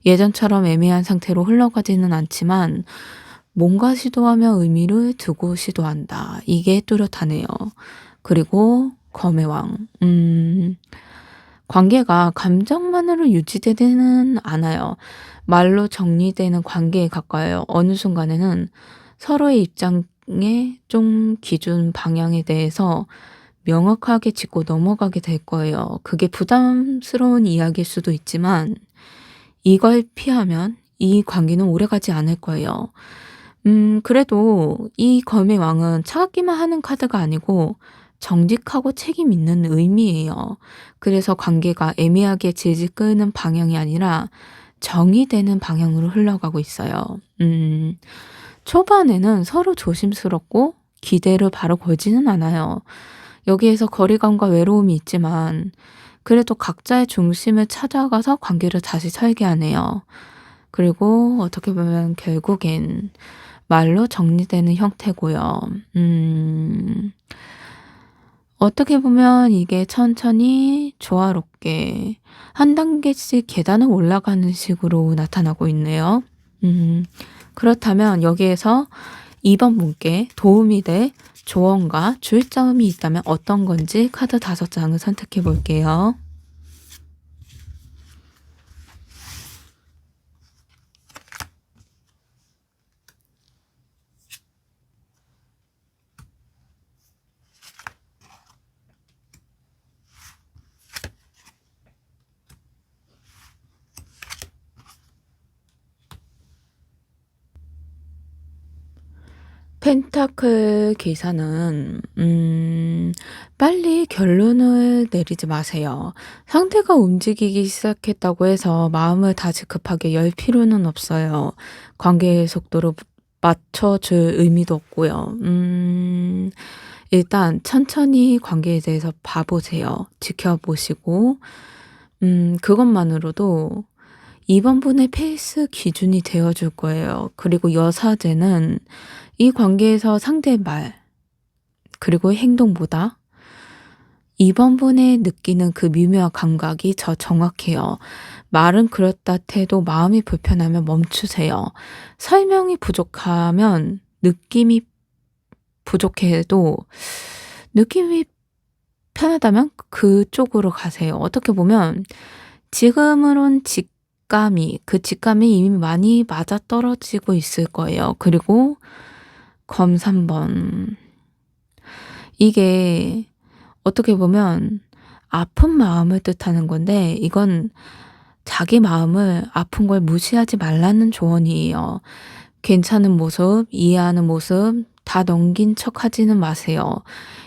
예전처럼 애매한 상태로 흘러가지는 않지만 뭔가 시도하며 의미를 두고 시도한다. 이게 뚜렷하네요. 그리고 검의 왕. 관계가 감정만으로 유지되지는 않아요. 말로 정리되는 관계에 가까워요. 어느 순간에는 서로의 입장에 좀 기준 방향에 대해서 명확하게 짚고 넘어가게 될 거예요. 그게 부담스러운 이야기일 수도 있지만 이걸 피하면 이 관계는 오래가지 않을 거예요. 그래도 이 검의 왕은 차갑기만 하는 카드가 아니고 정직하고 책임 있는 의미예요. 그래서 관계가 애매하게 질질 끄는 방향이 아니라 정의되는 방향으로 흘러가고 있어요. 초반에는 서로 조심스럽고 기대를 바로 걸지는 않아요. 여기에서 거리감과 외로움이 있지만 그래도 각자의 중심을 찾아가서 관계를 다시 설계하네요. 그리고 어떻게 보면 결국엔 말로 정리되는 형태고요. 어떻게 보면 이게 천천히 조화롭게 한 단계씩 계단을 올라가는 식으로 나타나고 있네요. 그렇다면 여기에서 2번 분께 도움이 될 조언과 주의점이 있다면 어떤 건지 카드 5장을 선택해 볼게요. 펜타클 기사는 빨리 결론을 내리지 마세요. 상대가 움직이기 시작했다고 해서 마음을 다시 급하게 열 필요는 없어요. 관계의 속도를 맞춰줄 의미도 없고요. 일단 천천히 관계에 대해서 봐 보세요. 지켜보시고 그것만으로도 2 번분의 페이스 기준이 되어 줄 거예요. 그리고 여사제는 이 관계에서 상대의 말 그리고 행동보다 2 번분에 느끼는 그 미묘한 감각이 더 정확해요. 말은 그렇다 해도 마음이 불편하면 멈추세요. 설명이 부족하면 느낌이 부족해도 느낌이 편하다면 그쪽으로 가세요. 어떻게 보면 지금으론 직감이 이미 많이 맞아떨어지고 있을 거예요. 그리고 검 3 번. 이게 어떻게 보면 아픈 마음을 뜻하는 건데 이건 자기 마음을 아픈 걸 무시하지 말라는 조언이에요. 괜찮은 모습, 이해하는 모습 다 넘긴 척하지는 마세요.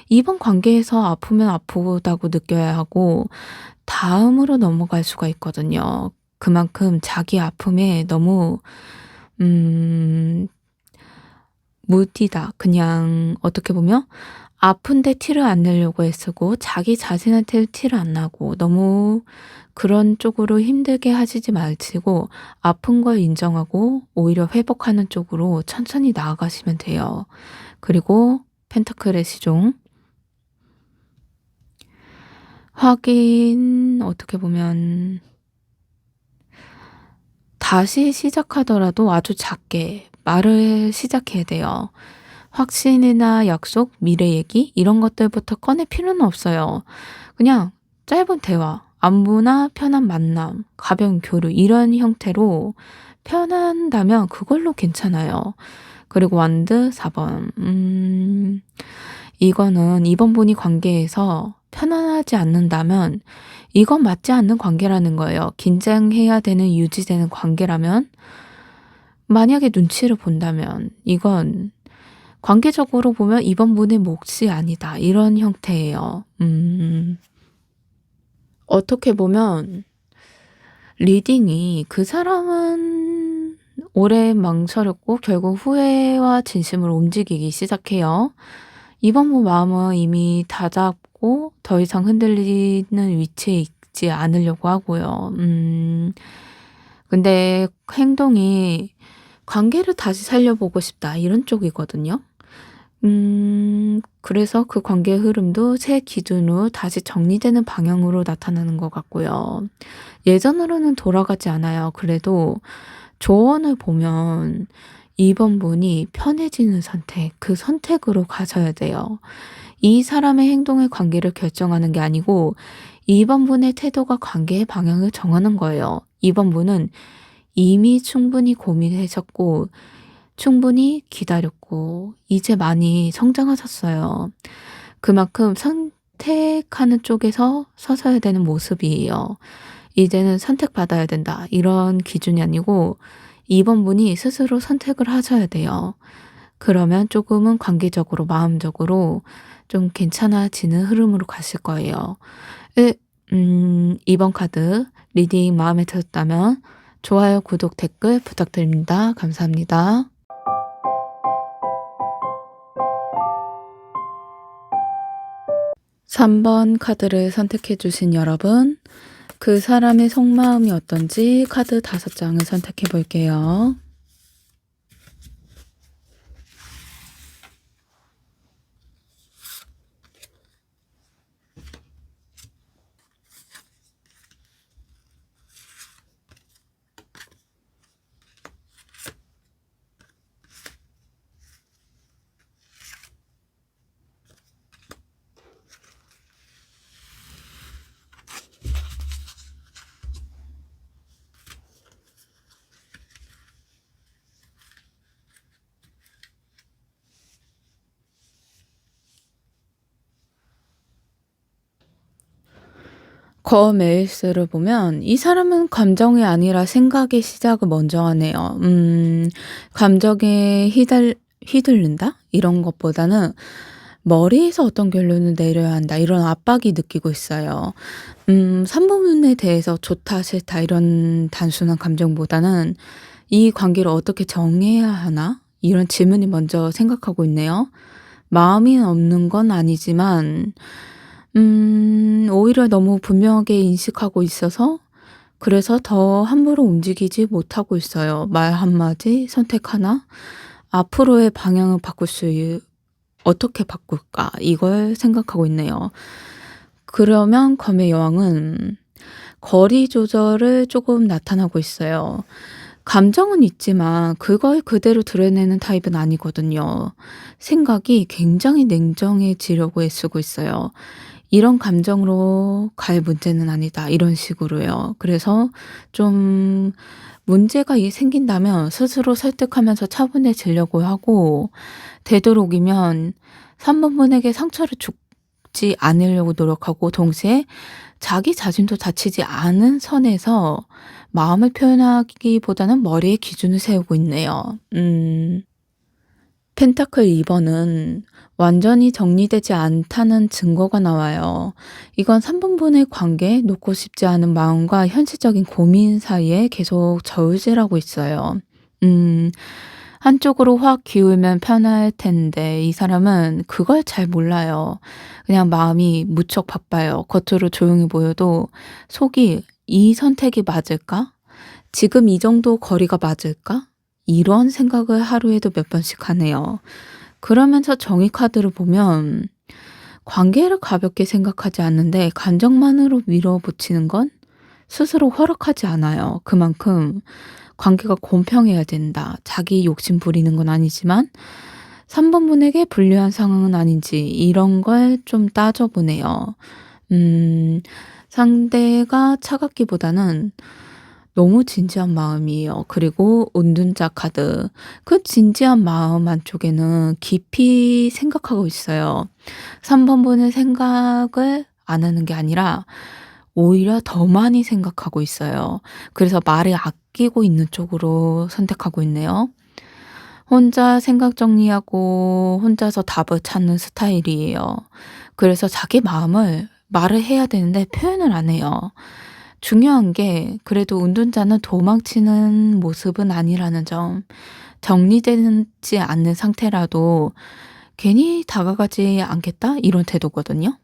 이번 관계에서 아프면 아프다고 느껴야 하고 다음으로 넘어갈 수가 있거든요. 그만큼 자기 아픔에 너무 음 무디다. 그냥 어떻게 보면 아픈데 티를 안 내려고 애쓰고 자기 자신한테 티를 안 나고 너무 그런 쪽으로 힘들게 하시지 마시고 아픈 걸 인정하고 오히려 회복하는 쪽으로 천천히 나아가시면 돼요. 그리고 펜타클의 시종 확인 어떻게 보면 다시 시작하더라도 아주 작게 말을 시작해야 돼요. 확신이나 약속, 미래 얘기 이런 것들부터 꺼낼 필요는 없어요. 그냥 짧은 대화, 안부나 편한 만남, 가벼운 교류 이런 형태로 편한다면 그걸로 괜찮아요. 그리고 완드 4번. 이거는 이번 분이 관계에서 편안하지 않는다면 이건 맞지 않는 관계라는 거예요. 긴장해야 되는 유지되는 관계라면 만약에 눈치를 본다면 이건 관계적으로 보면 이번 분의 몫이 아니다. 이런 형태예요. 어떻게 보면 리딩이 그 사람은 오래 망설였고 결국 후회와 진심으로 움직이기 시작해요. 이번 분 마음은 이미 다잡고 더 이상 흔들리는 위치에 있지 않으려고 하고요. 근데 행동이 '관계를 다시 살려보고 싶다.' 이런 쪽이거든요. 그래서 그 관계의 흐름도 새 기준으로 다시 정리되는 방향으로 나타나는 것 같고요. 예전으로는 돌아가지 않아요. 그래도 조언을 보면 2번 분이 편해지는 선택, 그 선택으로 가셔야 돼요. 이 사람의 행동의 관계를 결정하는 게 아니고 2번 분의 태도가 관계의 방향을 정하는 거예요. 2번 분은 이미 충분히 고민하셨고 충분히 기다렸고 이제 많이 성장하셨어요. 그만큼 선택하는 쪽에서 서서야 되는 모습이에요. 이제는 선택받아야 된다. 이런 기준이 아니고 2번 분이 스스로 선택을 하셔야 돼요. 그러면 조금은 관계적으로 마음적으로 좀 괜찮아지는 흐름으로 가실 거예요. 2번 카드 리딩 마음에 드셨다면 좋아요, 구독, 댓글 부탁드립니다. 감사합니다. 3번 카드를 선택해 주신 여러분, 그 사람의 속마음이 어떤지 카드 5장을 선택해 볼게요. 거메일스를 보면 이 사람은 감정이 아니라 생각의 시작을 먼저 하네요. 감정에 휘둘린다? 이런 것보다는 머리에서 어떤 결론을 내려야 한다. 이런 압박이 느끼고 있어요. 3 부분에 대해서 좋다, 싫다 이런 단순한 감정보다는 '이 관계를 어떻게 정해야 하나?' 이런 질문이 먼저 생각하고 있네요. 마음이 없는 건 아니지만 오히려 너무 분명하게 인식하고 있어서 그래서 더 함부로 움직이지 못하고 있어요. 말 한마디, 선택 하나, 앞으로의 방향을 바꿀 수 어떻게 바꿀까 이걸 생각하고 있네요. 그러면 검의 여왕은 거리 조절을 조금 나타나고 있어요. 감정은 있지만 그걸 그대로 드러내는 타입은 아니거든요. 생각이 굉장히 냉정해지려고 애쓰고 있어요. "이런 감정으로 갈 문제는 아니다." 이런 식으로요. 그래서 좀 문제가 생긴다면 스스로 설득하면서 차분해지려고 하고, 되도록이면 3 번분에게 상처를 주지 않으려고 노력하고, 동시에 자기 자신도 다치지 않은 선에서 마음을 표현하기보다는 머리에 기준을 세우고 있네요. 펜타클 2 번은 완전히 정리되지 않다는 증거가 나와요. 이건 3 번분의 관계, 놓고 싶지 않은 마음과 현실적인 고민 사이에 계속 저울질하고 있어요. 음 한쪽으로 확 기울면 편할 텐데 이 사람은 그걸 잘 몰라요. 그냥 마음이 무척 바빠요. 겉으로 조용히 보여도 속이 '이 선택이 맞을까? 지금 이 정도 거리가 맞을까?' 이런 생각을 하루에도 몇 번씩 하네요. 그러면서 정의 카드를 보면 관계를 가볍게 생각하지 않는데 감정만으로 밀어붙이는 건 스스로 허락하지 않아요. 그만큼 관계가 공평해야 된다. 자기 욕심 부리는 건 아니지만 3 번분에게 불리한 상황은 아닌지 이런 걸 좀 따져보네요. 상대가 차갑기보다는 너무 진지한 마음이에요. 그리고 은둔자 카드. 그 진지한 마음 안쪽에는 깊이 생각하고 있어요. 3 번분의 생각을 안 하는 게 아니라 오히려 더 많이 생각하고 있어요. 그래서 말을 아끼고 있는 쪽으로 선택하고 있네요. 혼자 생각 정리하고 혼자서 답을 찾는 스타일이에요. 그래서 자기 마음을 말을 해야 되는데 표현을 안 해요. 중요한 게 그래도 은둔자는 도망치는 모습은 아니라는 점. 정리되지 않는 상태라도 괜히 다가가지 않겠다 이런 태도거든요.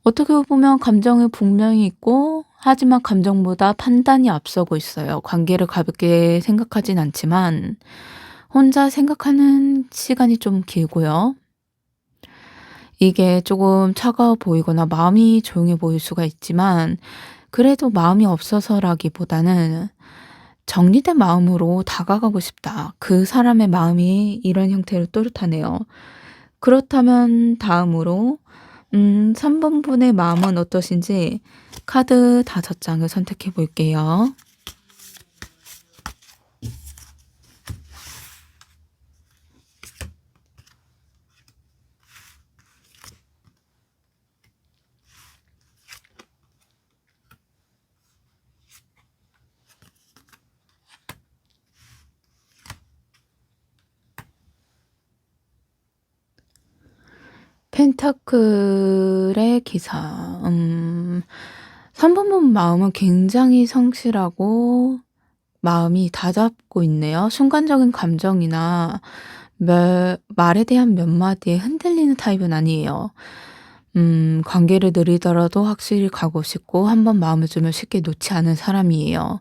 어떻게 보면 감정이 분명히 있고, 하지만 감정보다 판단이 앞서고 있어요. 관계를 가볍게 생각하진 않지만 혼자 생각하는 시간이 좀 길고요. 이게 조금 차가워 보이거나 마음이 조용해 보일 수가 있지만 그래도 마음이 없어서라기보다는 정리된 마음으로 다가가고 싶다. 그 사람의 마음이 이런 형태로 또렷하네요. 그렇다면 다음으로 3 번분의 마음은 어떠신지 카드 5 장을 선택해 볼게요. 펜타클의 기사. 3 번분 마음은 굉장히 성실하고 마음이 다잡고 있네요. 순간적인 감정이나 말에 대한 몇 마디에 흔들리는 타입은 아니에요. 관계를 느리더라도 확실히 가고 싶고 한번 마음을 주면 쉽게 놓지 않은 사람이에요.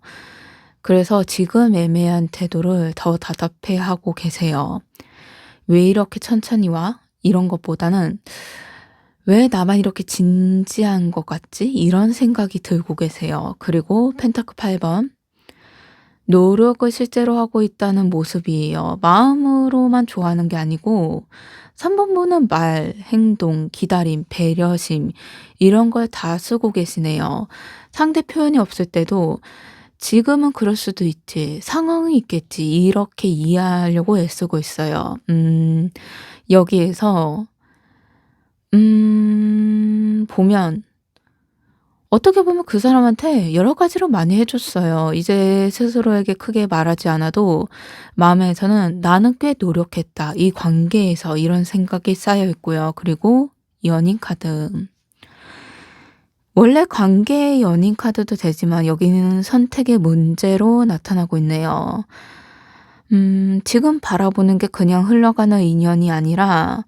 그래서 지금 애매한 태도를 더 답답해하고 계세요. '왜 이렇게 천천히 와?' 이런 것보다는 '왜 나만 이렇게 진지한 것 같지?' 이런 생각이 들고 계세요. 그리고 펜타클 8 번. 노력을 실제로 하고 있다는 모습이에요. 마음으로만 좋아하는 게 아니고 3 번보는 말, 행동, 기다림, 배려심 이런 걸 다 쓰고 계시네요. 상대 표현이 없을 때도 '지금은 그럴 수도 있지. 상황이 있겠지.' 이렇게 이해하려고 애쓰고 있어요. 여기에서 보면 어떻게 보면 그 사람한테 여러 가지로 많이 해 줬어요. 이제 스스로에게 크게 말하지 않아도 마음에서는 '나는 꽤 노력했다. 이 관계에서.' 이런 생각이 쌓여 있고요. 그리고 연인 카드. 원래 관계의 연인 카드도 되지만 여기는 선택의 문제로 나타나고 있네요. 지금 바라보는 게 그냥 흘러가는 인연이 아니라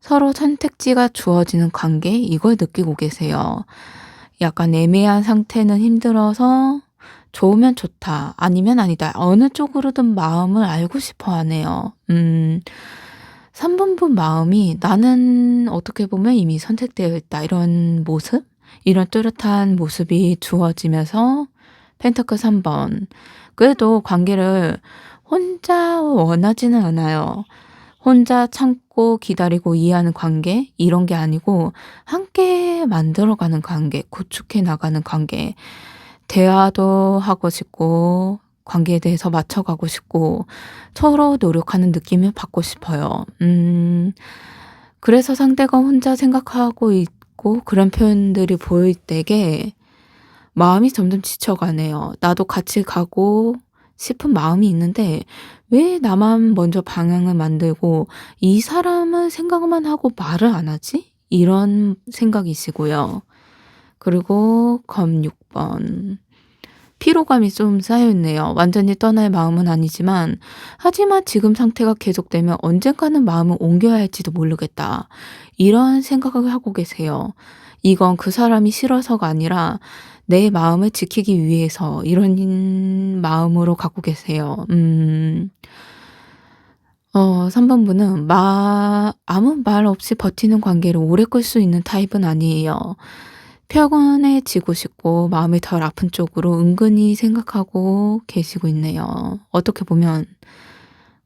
서로 선택지가 주어지는 관계 이걸 느끼고 계세요. 약간 애매한 상태는 힘들어서 좋으면 좋다 아니면 아니다. 어느 쪽으로든 마음을 알고 싶어 하네요. 3 번분 마음이 '나는 어떻게 보면 이미 선택되어 있다.' 이런 모습? 이런 뚜렷한 모습이 주어지면서 펜터클 3 번. 그래도 관계를 혼자 원하지는 않아요. 혼자 참고 기다리고 이해하는 관계 이런 게 아니고 함께 만들어가는 관계, 구축해 나가는 관계. 대화도 하고 싶고 관계에 대해서 맞춰가고 싶고 서로 노력하는 느낌을 받고 싶어요. 그래서 상대가 혼자 생각하고 있고 그런 표현들이 보일 때게 마음이 점점 지쳐가네요. 나도 같이 가고 싶은 마음이 있는데 왜 나만 먼저 방향을 만들고 '이 사람은 생각만 하고 말을 안 하지?' 이런 생각이시고요. 그리고 검 6 번. 피로감이 좀 쌓여 있네요. 완전히 떠날 마음은 아니지만 하지만 지금 상태가 계속되면 '언젠가는 마음을 옮겨야 할지도 모르겠다.' 이런 생각을 하고 계세요. 이건 그 사람이 싫어서가 아니라 내 마음을 지키기 위해서 이런 마음으로 갖고 계세요. 3 번분은 아무 말 없이 버티는 관계를 오래 끌 수 있는 타입은 아니에요. 피곤해지고 싶고 마음이 덜 아픈 쪽으로 은근히 생각하고 계시고 있네요. 어떻게 보면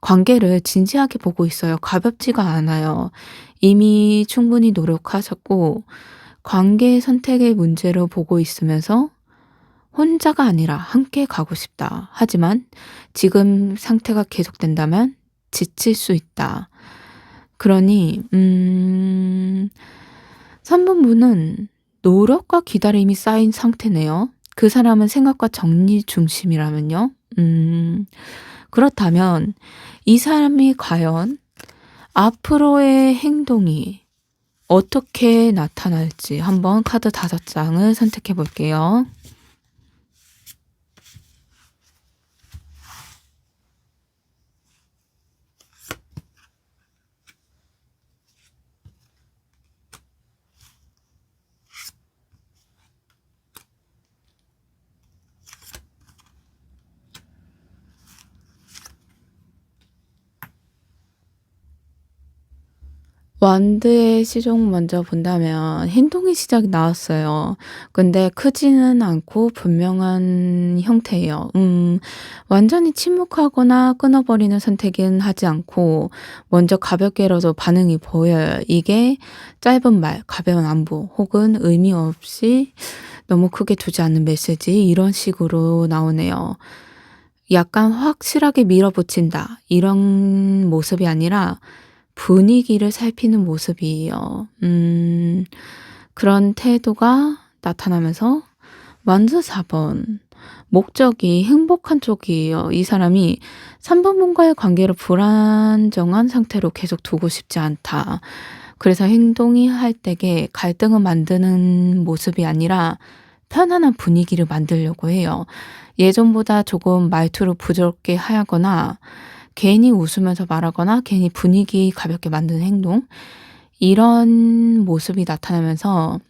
관계를 진지하게 보고 있어요. 가볍지가 않아요. 이미 충분히 노력하셨고 관계 선택의 문제로 보고 있으면서 혼자가 아니라 함께 가고 싶다. 하지만 지금 상태가 계속된다면 지칠 수 있다. 그러니 3 번분은 노력과 기다림이 쌓인 상태네요. 그 사람은 생각과 정리 중심이라면요. 그렇다면 이 사람이 과연 앞으로의 행동이 어떻게 나타날지 한번 카드 5 장을 선택해 볼게요. 완드의 시종 먼저 본다면 행동의 시작이 나왔어요. 근데 크지는 않고 분명한 형태예요. 완전히 침묵하거나 끊어버리는 선택은 하지 않고 먼저 가볍게라도 반응이 보여요. 이게 짧은 말, 가벼운 안부 혹은 의미 없이 너무 크게 두지 않는 메시지 이런 식으로 나오네요. 약간 확실하게 밀어붙인다 이런 모습이 아니라 분위기를 살피는 모습이에요. 그런 태도가 나타나면서 완드 4 번. 목적이 행복한 쪽이에요. 이 사람이 3 번분과의 관계를 불안정한 상태로 계속 두고 싶지 않다. 그래서 행동이 할 때에 갈등을 만드는 모습이 아니라 편안한 분위기를 만들려고 해요. 예전보다 조금 말투를 부드럽게 하거나 괜히 웃으면서 말하거나 괜히 분위기 가볍게 만드는 행동 이런 모습이 나타나면서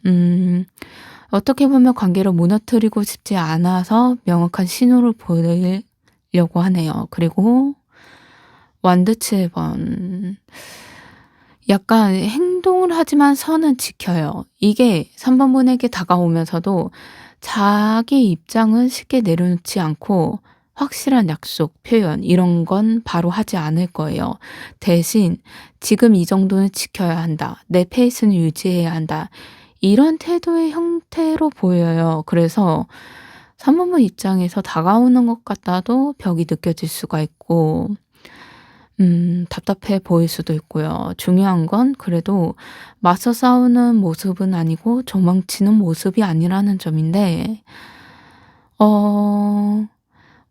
어떻게 보면 관계를 무너뜨리고 싶지 않아서 명확한 신호를 보내려고 하네요. 그리고 완드 7 번. 약간 행동을 하지만 선은 지켜요. 이게 3 번분에게 다가오면서도 자기 입장은 쉽게 내려놓지 않고 확실한 약속, 표현 이런 건 바로 하지 않을 거예요. 대신 '지금 이 정도는 지켜야 한다. 내 페이스는 유지해야 한다.' 이런 태도의 형태로 보여요. 그래서 3 번분 입장에서 다가오는 것 같아도 벽이 느껴질 수가 있고 답답해 보일 수도 있고요. 중요한 건 그래도 맞서 싸우는 모습은 아니고 도망치는 모습이 아니라는 점인데 어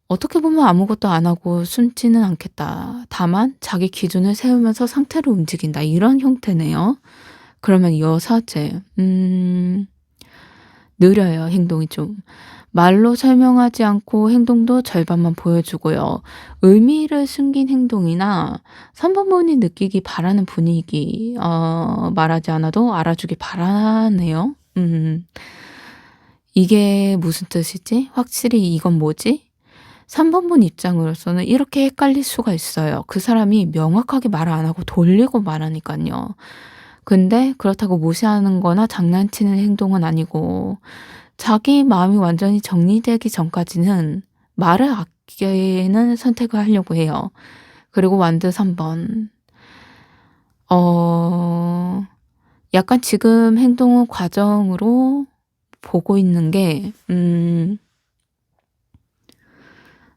어떻게 보면 '아무것도 안 하고 숨지는 않겠다. 다만 자기 기준을 세우면서 상태를 움직인다.' 이런 형태네요. 그러면 여사제 느려요 행동이 좀. 말로 설명하지 않고 행동도 절반만 보여주고요. 의미를 숨긴 행동이나 3 번분이 느끼기 바라는 분위기 말하지 않아도 알아주길 바라네요. 이게 무슨 뜻이지? 확실히 이건 뭐지? 3 번분 입장으로서는 이렇게 헷갈릴 수가 있어요. 그 사람이 명확하게 말을 안 하고 돌리고 말하니깐요. 근데 그렇다고 무시하는 거나 장난치는 행동은 아니고 자기 마음이 완전히 정리되기 전까지는 말을 아끼는 선택을 하려고 해요. 그리고 완드 3 번. 어 약간 지금 행동을 과정으로 보고 있는 게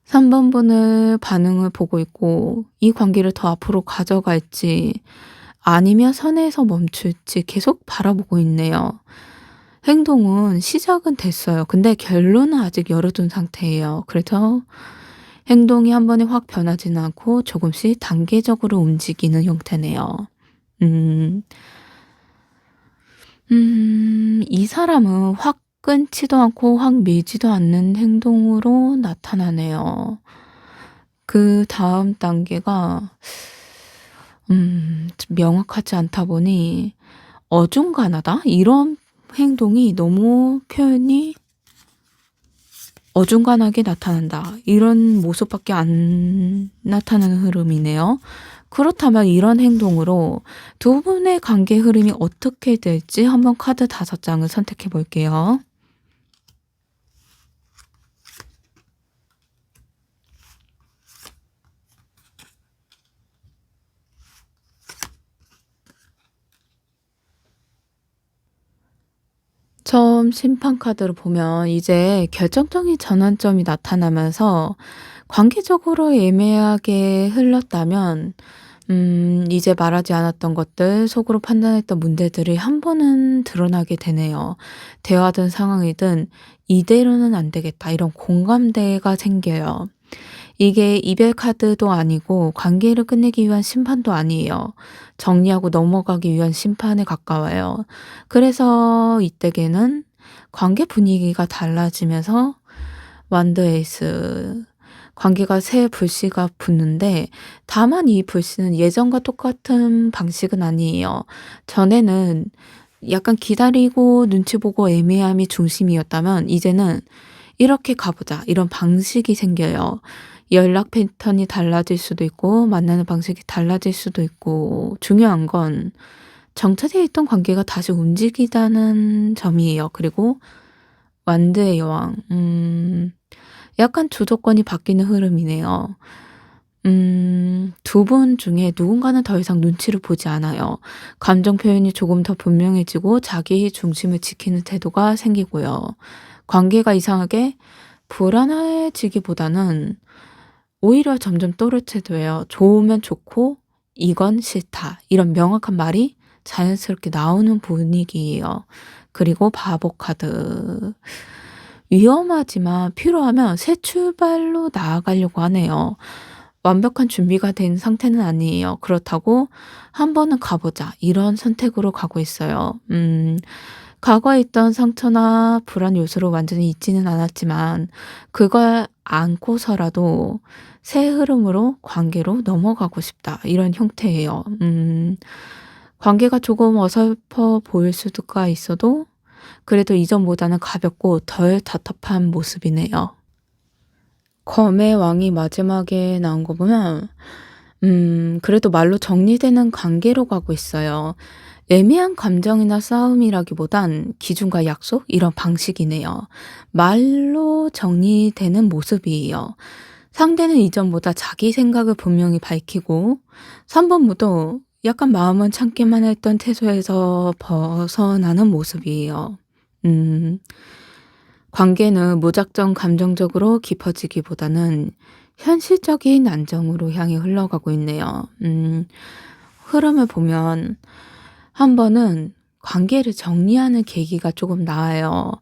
3 번분의 반응을 보고 있고 이 관계를 더 앞으로 가져갈지 아니면 선에서 멈출지 계속 바라보고 있네요. 행동은 시작은 됐어요. 근데 결론은 아직 열어둔 상태예요. 그래서 행동이 한 번에 확 변하지는 않고 조금씩 단계적으로 움직이는 형태네요. 음. 이 사람은 확 끊지도 않고 확 밀지도 않는 행동으로 나타나네요. 그다음 단계가 좀 명확하지 않다 보니 어중간하다? 이런 행동이 너무 표현이 어중간하게 나타난다. 이런 모습밖에 안 나타나는 흐름이네요. 그렇다면 이런 행동으로 두 분의 관계 흐름이 어떻게 될지 한번 카드 5 장을 선택해 볼게요. 처음 심판 카드를 보면 이제 결정적인 전환점이 나타나면서 관계적으로 애매하게 흘렀다면 이제 말하지 않았던 것들, 속으로 판단했던 문제들이 한 번은 드러나게 되네요. 대화든 상황이든 '이대로는 안 되겠다.' 이런 공감대가 생겨요. 이게 이별 카드도 아니고 관계를 끝내기 위한 심판도 아니에요. 정리하고 넘어가기 위한 심판에 가까워요. 그래서 이때에는 관계 분위기가 달라지면서 완드 에이스 관계가 새 불씨가 붙는데 다만 이 불씨는 예전과 똑같은 방식은 아니에요. 전에는 약간 기다리고 눈치 보고 애매함이 중심이었다면 이제는 '이렇게 가 보자.' 이런 방식이 생겨요. 연락 패턴이 달라질 수도 있고 만나는 방식이 달라질 수도 있고 중요한 건 정체되어 있던 관계가 다시 움직이자는 점이에요. 그리고 완드의 여왕. 약간 주도권이 바뀌는 흐름이네요. 두 분 중에 누군가는 더 이상 눈치를 보지 않아요. 감정 표현이 조금 더 분명해지고 자기 중심을 지키는 태도가 생기고요. 관계가 이상하게 불안해지기보다는 오히려 점점 또렷해져요. 좋으면 좋고 이건 싫다. 이런 명확한 말이 자연스럽게 나오는 분위기예요. 그리고 바보 카드. 위험하지만 필요하면 새 출발로 나아가려고 하네요. 완벽한 준비가 된 상태는 아니에요. 그렇다고 '한 번은 가 보자.' 이런 선택으로 가고 있어요. 과거에 있던 상처나 불안 요소를 완전히 잊지는 않았지만 그걸 안고서라도 '새 흐름으로 관계로 넘어가고 싶다.' 이런 형태예요. 관계가 조금 어설퍼 보일 수가 있어도 그래도 이전보다는 가볍고 덜 답답한 모습이네요. 검의 왕이 마지막에 나온 거 보면 그래도 말로 정리되는 관계로 가고 있어요. 애매한 감정이나 싸움이라기보단 기준과 약속 이런 방식이네요. 말로 정리되는 모습이에요. 상대는 이전보다 자기 생각을 분명히 밝히고 3 번부터 약간 마음은 참기만 했던 태도에서 벗어나는 모습이에요. 음. 관계는 무작정 감정적으로 깊어지기보다는 현실적인 안정으로 향해 흘러가고 있네요. 흐름을 보면 한 번은 관계를 정리하는 계기가 조금 나아요.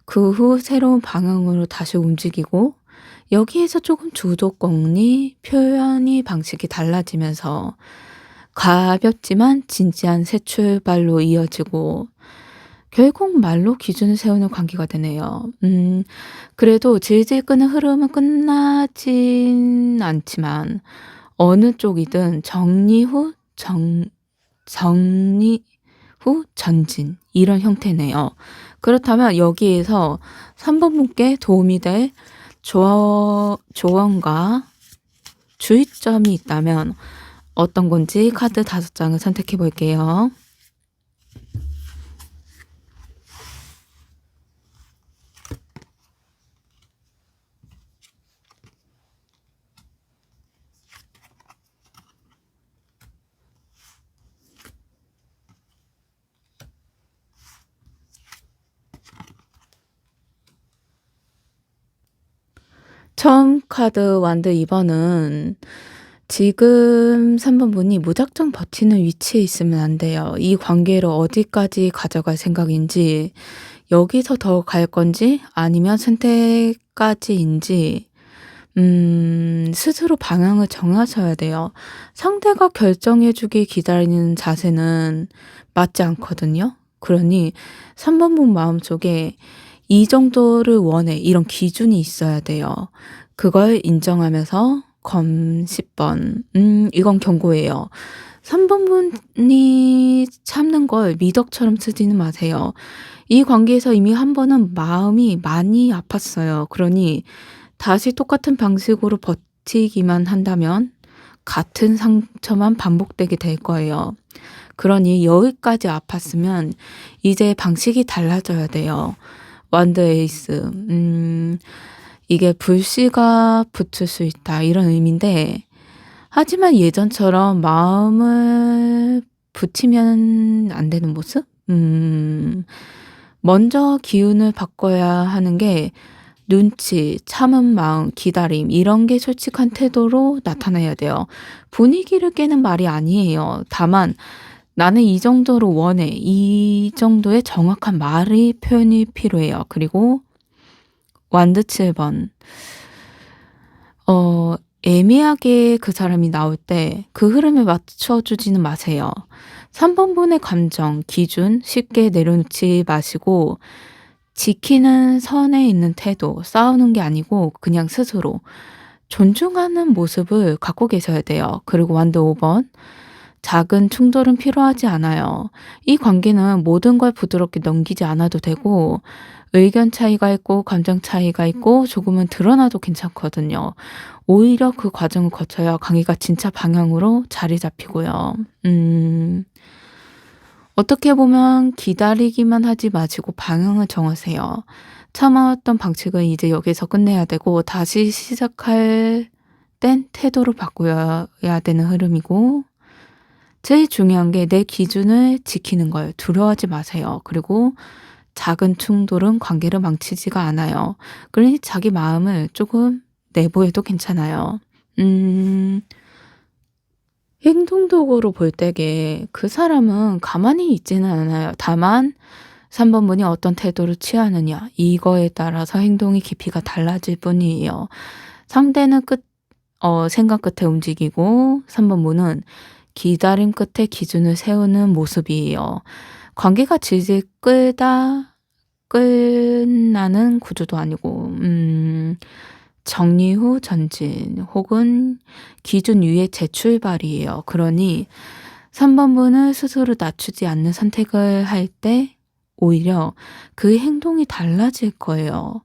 그 후 새로운 방향으로 다시 움직이고 여기에서 조금 주도권이 표현이 방식이 달라지면서 가볍지만 진지한 새 출발로 이어지고 결국 말로 기준을 세우는 관계가 되네요. 그래도 질질 끄는 흐름은 끝나진 않지만 어느 쪽이든 정리 후 전진 이런 형태네요. 그렇다면 여기에서 3번 분께 도움이 될 조언과 주의점이 있다면 어떤 건지 카드 5장을 선택해 볼게요. 처음 카드 완드 2번은 지금 3번 분이 무작정 버티는 위치에 있으면 안 돼요. 이 관계를 어디까지 가져갈 생각인지, 여기서 더 갈 건지, 아니면 선택까지인지, 스스로 방향을 정하셔야 돼요. 상대가 결정해 주길 기다리는 자세는 맞지 않거든요. 그러니 3번 분 마음속에 이 정도를 원해. 이런 기준이 있어야 돼요. 그걸 인정하면서 검 10번. 이건 경고예요. 3번 분이 참는 걸 미덕처럼 쓰지는 마세요. 이 관계에서 이미 한 번은 마음이 많이 아팠어요. 그러니 다시 똑같은 방식으로 버티기만 한다면 같은 상처만 반복되게 될 거예요. 그러니 여기까지 아팠으면 이제 방식이 달라져야 돼요. 완드 에이스. 이게 불씨가 붙을 수 있다 이런 의미인데, 하지만 예전처럼 마음을 붙이면 안 되는 모습? 먼저 기운을 바꿔야 하는 게 눈치, 참은 마음, 기다림 이런 게 솔직한 태도로 나타나야 돼요. 분위기를 깨는 말이 아니에요. 다만 나는 이 정도로 원해. 이 정도의 정확한 말의 표현이 필요해요. 그리고 완드 7번. 애매하게 그 사람이 나올 때 그 흐름에 맞춰주지는 마세요. 3번 분의 감정, 기준 쉽게 내려놓지 마시고 지키는 선에 있는 태도, 싸우는 게 아니고 그냥 스스로 존중하는 모습을 갖고 계셔야 돼요. 그리고 완드 5번. 작은 충돌은 필요하지 않아요. 이 관계는 모든 걸 부드럽게 넘기지 않아도 되고 의견 차이가 있고 감정 차이가 있고 조금은 드러나도 괜찮거든요. 오히려 그 과정을 거쳐야 관계가 진짜 방향으로 자리 잡히고요. 어떻게 보면 기다리기만 하지 마시고 방향을 정하세요. 참아왔던 방식은 이제 여기서 끝내야 되고 다시 시작할 땐 태도를 바꿔야 되는 흐름이고, 제일 중요한 게 내 기준을 지키는 걸 두려워하지 마세요. 그리고 작은 충돌은 관계를 망치지가 않아요. 그러니 자기 마음을 조금 내보여도 괜찮아요. 행동적으로 볼 때에 그 사람은 가만히 있지는 않아요. 다만 3번 분이 어떤 태도를 취하느냐 이거에 따라서 행동의 깊이가 달라질 뿐이에요. 상대는 생각 끝에 움직이고 3번 분은 기다림 끝에 기준을 세우는 모습이에요. 관계가 질질 끌다 끝나는 구조도 아니고 정리 후 전진 혹은 기준 위의 재출발이에요. 그러니 3번 분은 스스로 낮추지 않는 선택을 할 때 오히려 그 행동이 달라질 거예요.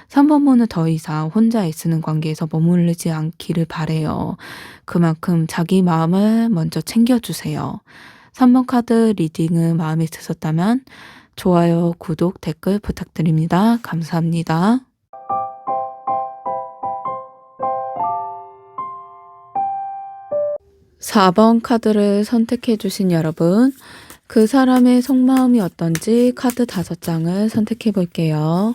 3번 분은 더 이상 혼자 애쓰는 관계에서 머무르지 않기를 바래요. 그만큼 자기 마음을 먼저 챙겨주세요. 3번 카드 리딩은 마음에 드셨다면 좋아요, 구독, 댓글 부탁드립니다. 감사합니다. 4번 카드를 선택해 주신 여러분, 그 사람의 속마음이 어떤지 카드 5장을 선택해 볼게요.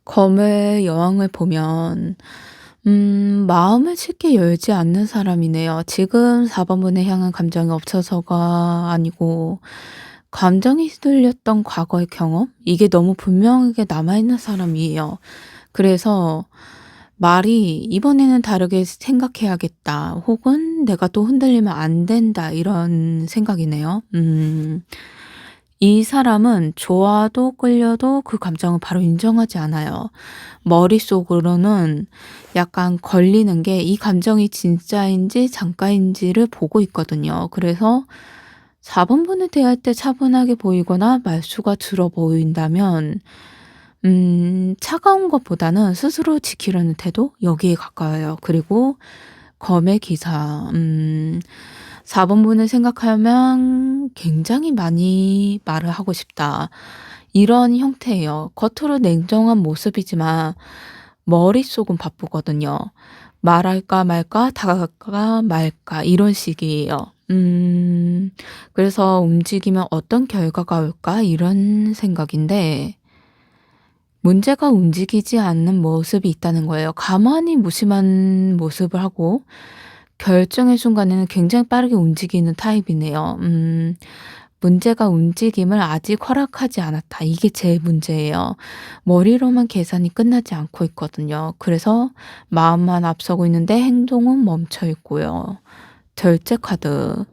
검의 여왕을 보면 마음을 쉽게 열지 않는 사람이네요. 지금 4 번분을 향한 감정이 없어서가 아니고 감정이 휘둘렸던 과거의 경험? 이게 너무 분명하게 남아있는 사람이에요. 그래서 말이 '이번에는 다르게 생각해야겠다.' 혹은 '내가 또 흔들리면 안 된다.' 이런 생각이네요. 이 사람은 좋아도 끌려도 그 감정을 바로 인정하지 않아요. 머릿속으로는 약간 걸리는 게 이 감정이 진짜인지 잠깐인지를 보고 있거든요. 그래서 4 번분을 대할 때 차분하게 보이거나 말수가 줄어 보인다면 차가운 것보다는 스스로 지키려는 태도 여기에 가까워요. 그리고 검의 기사 4 번분을 생각하면 굉장히 많이 말을 하고 싶다. 이런 형태예요. 겉으로 냉정한 모습이지만 머릿속은 바쁘거든요. 말할까 말까 다가갈까 말까 이런 식이에요. 그래서 '움직이면 어떤 결과가 올까?' 이런 생각인데 문제가 움직이지 않는 모습이 있다는 거예요. 가만히 무심한 모습을 하고 결정의 순간에는 굉장히 빠르게 움직이는 타입이네요. 문제가 움직임을 아직 허락하지 않았다. 이게 제 문제예요. 머리로만 계산이 끝나지 않고 있거든요. 그래서 마음만 앞서고 있는데 행동은 멈춰 있고요. 절제 카드.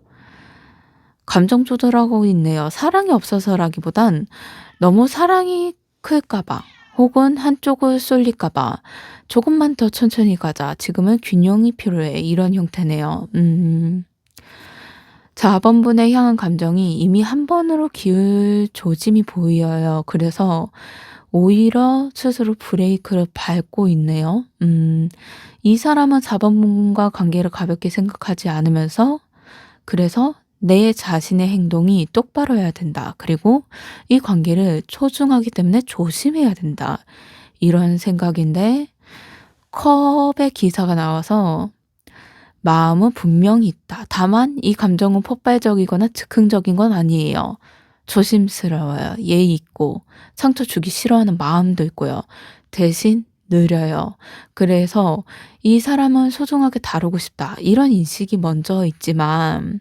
감정 조절하고 있네요. 사랑이 없어서라기보단 너무 사랑이 클까 봐 혹은 한쪽을 쏠릴까 봐 '조금만 더 천천히 가자. 지금은 균형이 필요해.' 이런 형태네요. 4 번분에 향한 감정이 이미 한 번으로 기울 조짐이 보여요. 그래서 오히려 스스로 브레이크를 밟고 있네요. 이 사람은 4 번분과 관계를 가볍게 생각하지 않으면서 그래서 '내 자신의 행동이 똑바로여야 된다. 그리고 이 관계를 소중하기 때문에 조심해야 된다.' 이런 생각인데 컵의 기사가 나와서 마음은 분명히 있다. 다만 이 감정은 폭발적이거나 즉흥적인 건 아니에요. 조심스러워요. 예의 있고 상처 주기 싫어하는 마음도 있고요. 대신 느려요. 그래서 '이 사람은 소중하게 다루고 싶다.' 이런 인식이 먼저 있지만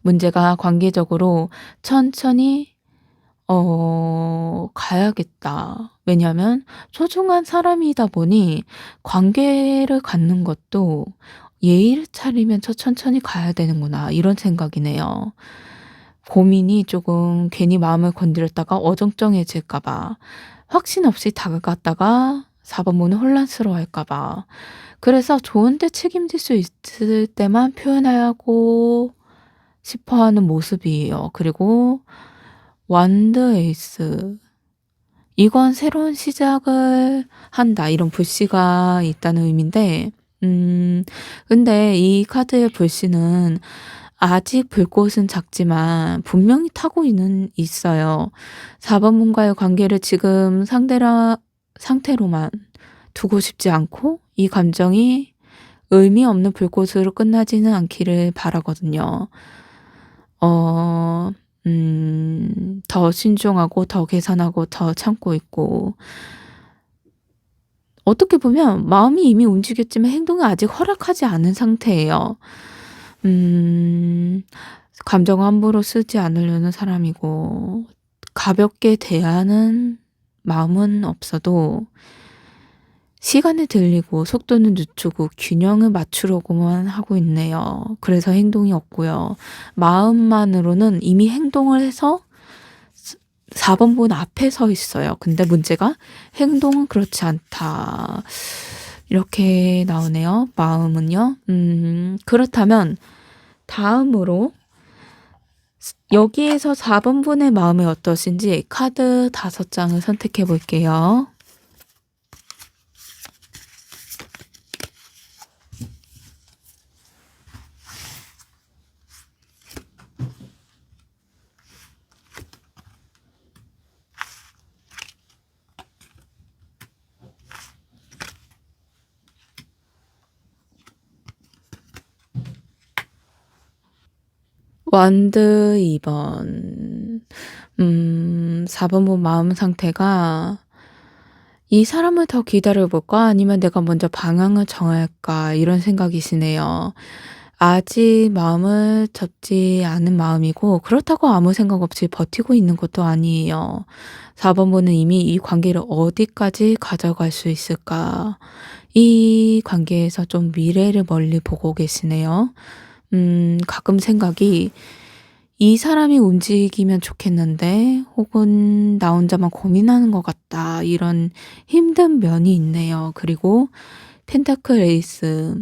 문제가 관계적으로 천천히 가야겠다. 왜냐하면 소중한 사람이다 보니 관계를 갖는 것도 '예의를 차리면서 천천히 가야 되는구나.' 이런 생각이네요. 고민이 조금 괜히 마음을 건드렸다가 어정쩡해질까 봐. 확신 없이 다가갔다가 4 번문은 혼란스러워할까 봐. 그래서 좋은데 책임질 수 있을 때만 표현하고 싶어하는 모습이에요. 그리고 완드 에이스. 이건 '새로운 시작을 한다.' 이런 불씨가 있다는 의미인데 근데 이 카드의 불씨는 아직 불꽃은 작지만 분명히 타고 있어요. 4 번분과의 관계를 지금 상태로만 두고 싶지 않고 이 감정이 의미 없는 불꽃으로 끝나지는 않기를 바라거든요. 어 더 신중하고 더 계산하고 더 참고 있고 어떻게 보면 마음이 이미 움직였지만 행동이 아직 허락하지 않은 상태예요. 음 감정을 함부로 쓰지 않으려는 사람이고 가볍게 대하는 마음은 없어도 시간을 들이고 속도는 늦추고 균형을 맞추려고만 하고 있네요. 그래서 행동이 없고요. 마음만으로는 이미 행동을 해서 4 번분 앞에 서 있어요. 근데 문제가 '행동은 그렇지 않다.' 이렇게 나오네요. 마음은요. 그렇다면 다음으로 여기에서 4 번분의 마음이 어떠신지 카드 5 장을 선택해 볼게요. 완드 2 번. 4 번분 마음 상태가 '이 사람을 더 기다려 볼까? 아니면 내가 먼저 방향을 정해야 할까?' 이런 생각이시네요. 아직 마음을 접지 않은 마음이고 그렇다고 아무 생각 없이 버티고 있는 것도 아니에요. 4 번분은 이미 '이 관계를 어디까지 가져갈 수 있을까?' 이 관계에서 좀 미래를 멀리 보고 계시네요. 가끔 생각이 '이 사람이 움직이면 좋겠는데.' 혹은 '나 혼자만 고민하는 것 같다.' 이런 힘든 면이 있네요. 그리고 펜타클 에이스.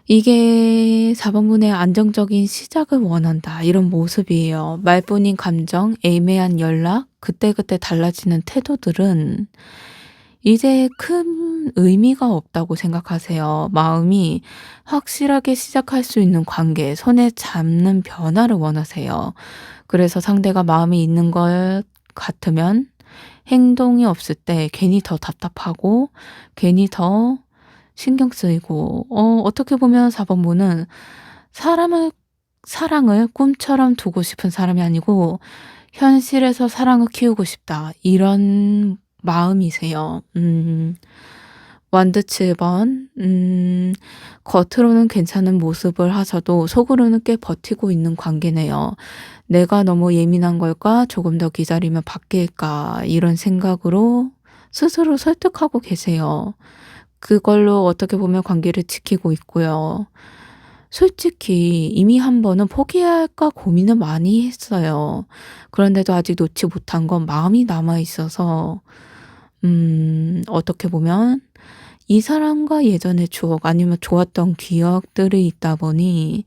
이게 4 번분의 "안정적인 시작을 원한다." 이런 모습이에요. 말뿐인 감정, 애매한 연락, 그때그때 달라지는 태도들은 이제 큰 의미가 없다고 생각하세요. 마음이 확실하게 시작할 수 있는 관계, 손에 잡는 변화를 원하세요. 그래서 상대가 마음이 있는 것 같으면 행동이 없을 때 괜히 더 답답하고 괜히 더 신경 쓰이고 어떻게 보면 4 번분은 사람을 사랑을 꿈처럼 두고 싶은 사람이 아니고 '현실에서 사랑을 키우고 싶다.' 이런 마음이세요. 완드 7 번. 겉으로는 괜찮은 모습을 하셔도 속으로는 꽤 버티고 있는 관계네요. '내가 너무 예민한 걸까? 조금 더 기다리면 바뀔까?' 이런 생각으로 스스로 설득하고 계세요. 그걸로 어떻게 보면 관계를 지키고 있고요. 솔직히 이미 한 번은 '포기해야 할까?' 고민을 많이 했어요. 그런데도 아직 놓지 못한 건 마음이 남아 있어서 어떻게 보면 이 사람과 예전의 추억 아니면 좋았던 기억들이 있다 보니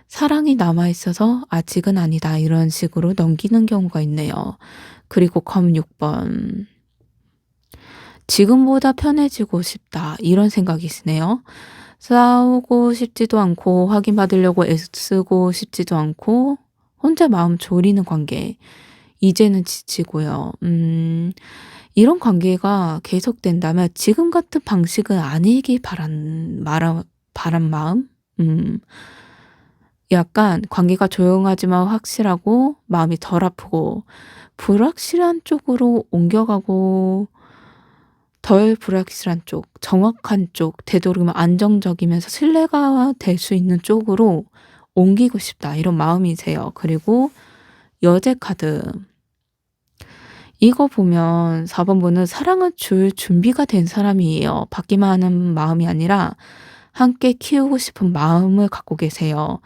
'사랑이 남아 있어서 아직은 아니다.' 이런 식으로 넘기는 경우가 있네요. 그리고 검 6 번. '지금보다 편해지고 싶다.' 이런 생각이시네요. 싸우고 싶지도 않고 확인받으려고 애쓰고 싶지도 않고 혼자 마음 졸이는 관계. 이제는 지치고요. 이런 관계가 계속된다면 지금 같은 방식은 아니길 바란 마음? 음 약간 관계가 조용하지만 확실하고 마음이 덜 아프고 불확실한 쪽으로 옮겨가고 덜 불확실한 쪽, 정확한 쪽, 되도록이면 안정적이면서 신뢰가 될 수 있는 쪽으로 옮기고 싶다 이런 마음이세요. 그리고 여제 카드. 이거 보면 4 번분은 사랑을 줄 준비가 된 사람이에요. 받기만 하는 마음이 아니라 함께 키우고 싶은 마음을 갖고 계세요.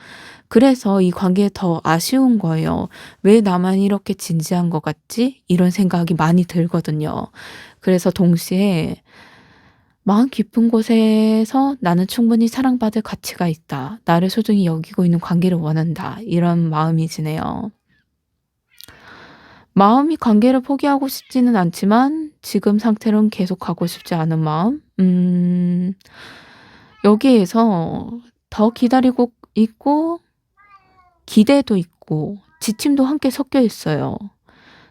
그래서 이 관계에 더 아쉬운 거예요. '왜 나만 이렇게 진지한 것 같지?' 이런 생각이 많이 들거든요. 그래서 동시에 마음 깊은 곳에서 '나는 충분히 사랑받을 가치가 있다. 나를 소중히 여기고 있는 관계를 원한다.' 이런 마음이 드네요. 마음이 관계를 포기하고 싶지는 않지만 지금 상태로는 계속 가고 싶지 않은 마음? 여기에서 더 기다리고 있고 기대도 있고 지침도 함께 섞여 있어요.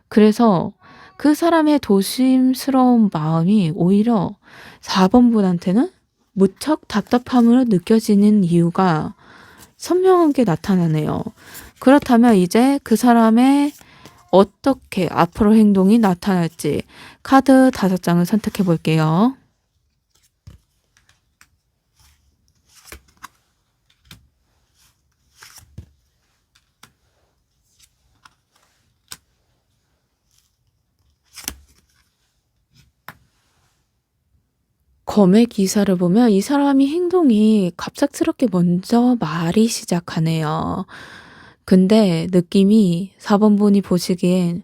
그래서 그 사람의 도심스러운 마음이 오히려 4 번분한테는 무척 답답함으로 느껴지는 이유가 선명하게 나타나네요. 그렇다면 이제 그 사람의 어떻게 앞으로 행동이 나타날지 카드 5 장을 선택해 볼게요. 검의 기사를 보면 이 사람이 행동이 갑작스럽게 먼저 말이 시작하네요. 근데 느낌이 4 번분이 보시기엔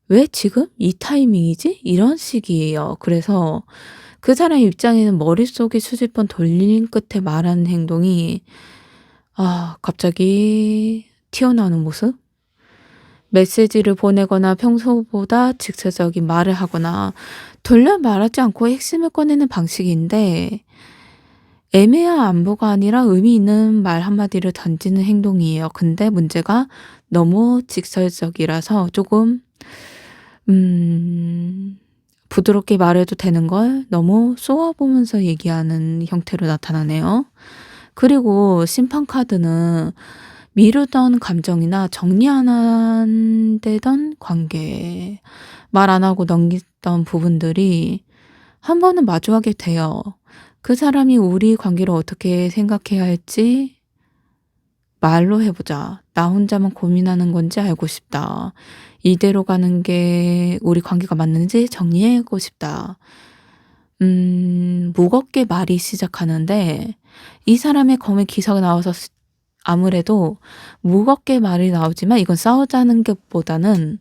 '왜 지금? 이 타이밍이지?' 이런 식이에요. 그래서 그 사람 입장에는 머릿속이 수십 번 돌린 끝에 말하는 행동이 갑자기 튀어나오는 모습? 메시지를 보내거나 평소보다 직설적인 말을 하거나 돌려 말하지 않고 핵심을 꺼내는 방식인데 애매한 안보가 아니라 의미 있는 말 한마디를 던지는 행동이에요. 근데 문제가 너무 직설적이라서 조금 음 부드럽게 말해도 되는 걸 너무 쏘아보면서 얘기하는 형태로 나타나네요. 그리고 심판 카드는 미루던 감정이나 정리 안 되던 관계, 말 안 하고 있었던 부분들이 한 번은 마주하게 돼요. 그 사람이 우리 관계를 어떻게 생각해야 할지 말로 해 보자. 나 혼자만 고민하는 건지 알고 싶다. 이대로 가는 게 우리 관계가 맞는지 정리하고 싶다. 무겁게 말이 시작하는데 이 사람의 검에 기사가 나와서 아무래도 무겁게 말이 나오지만 이건 싸우자는 것보다는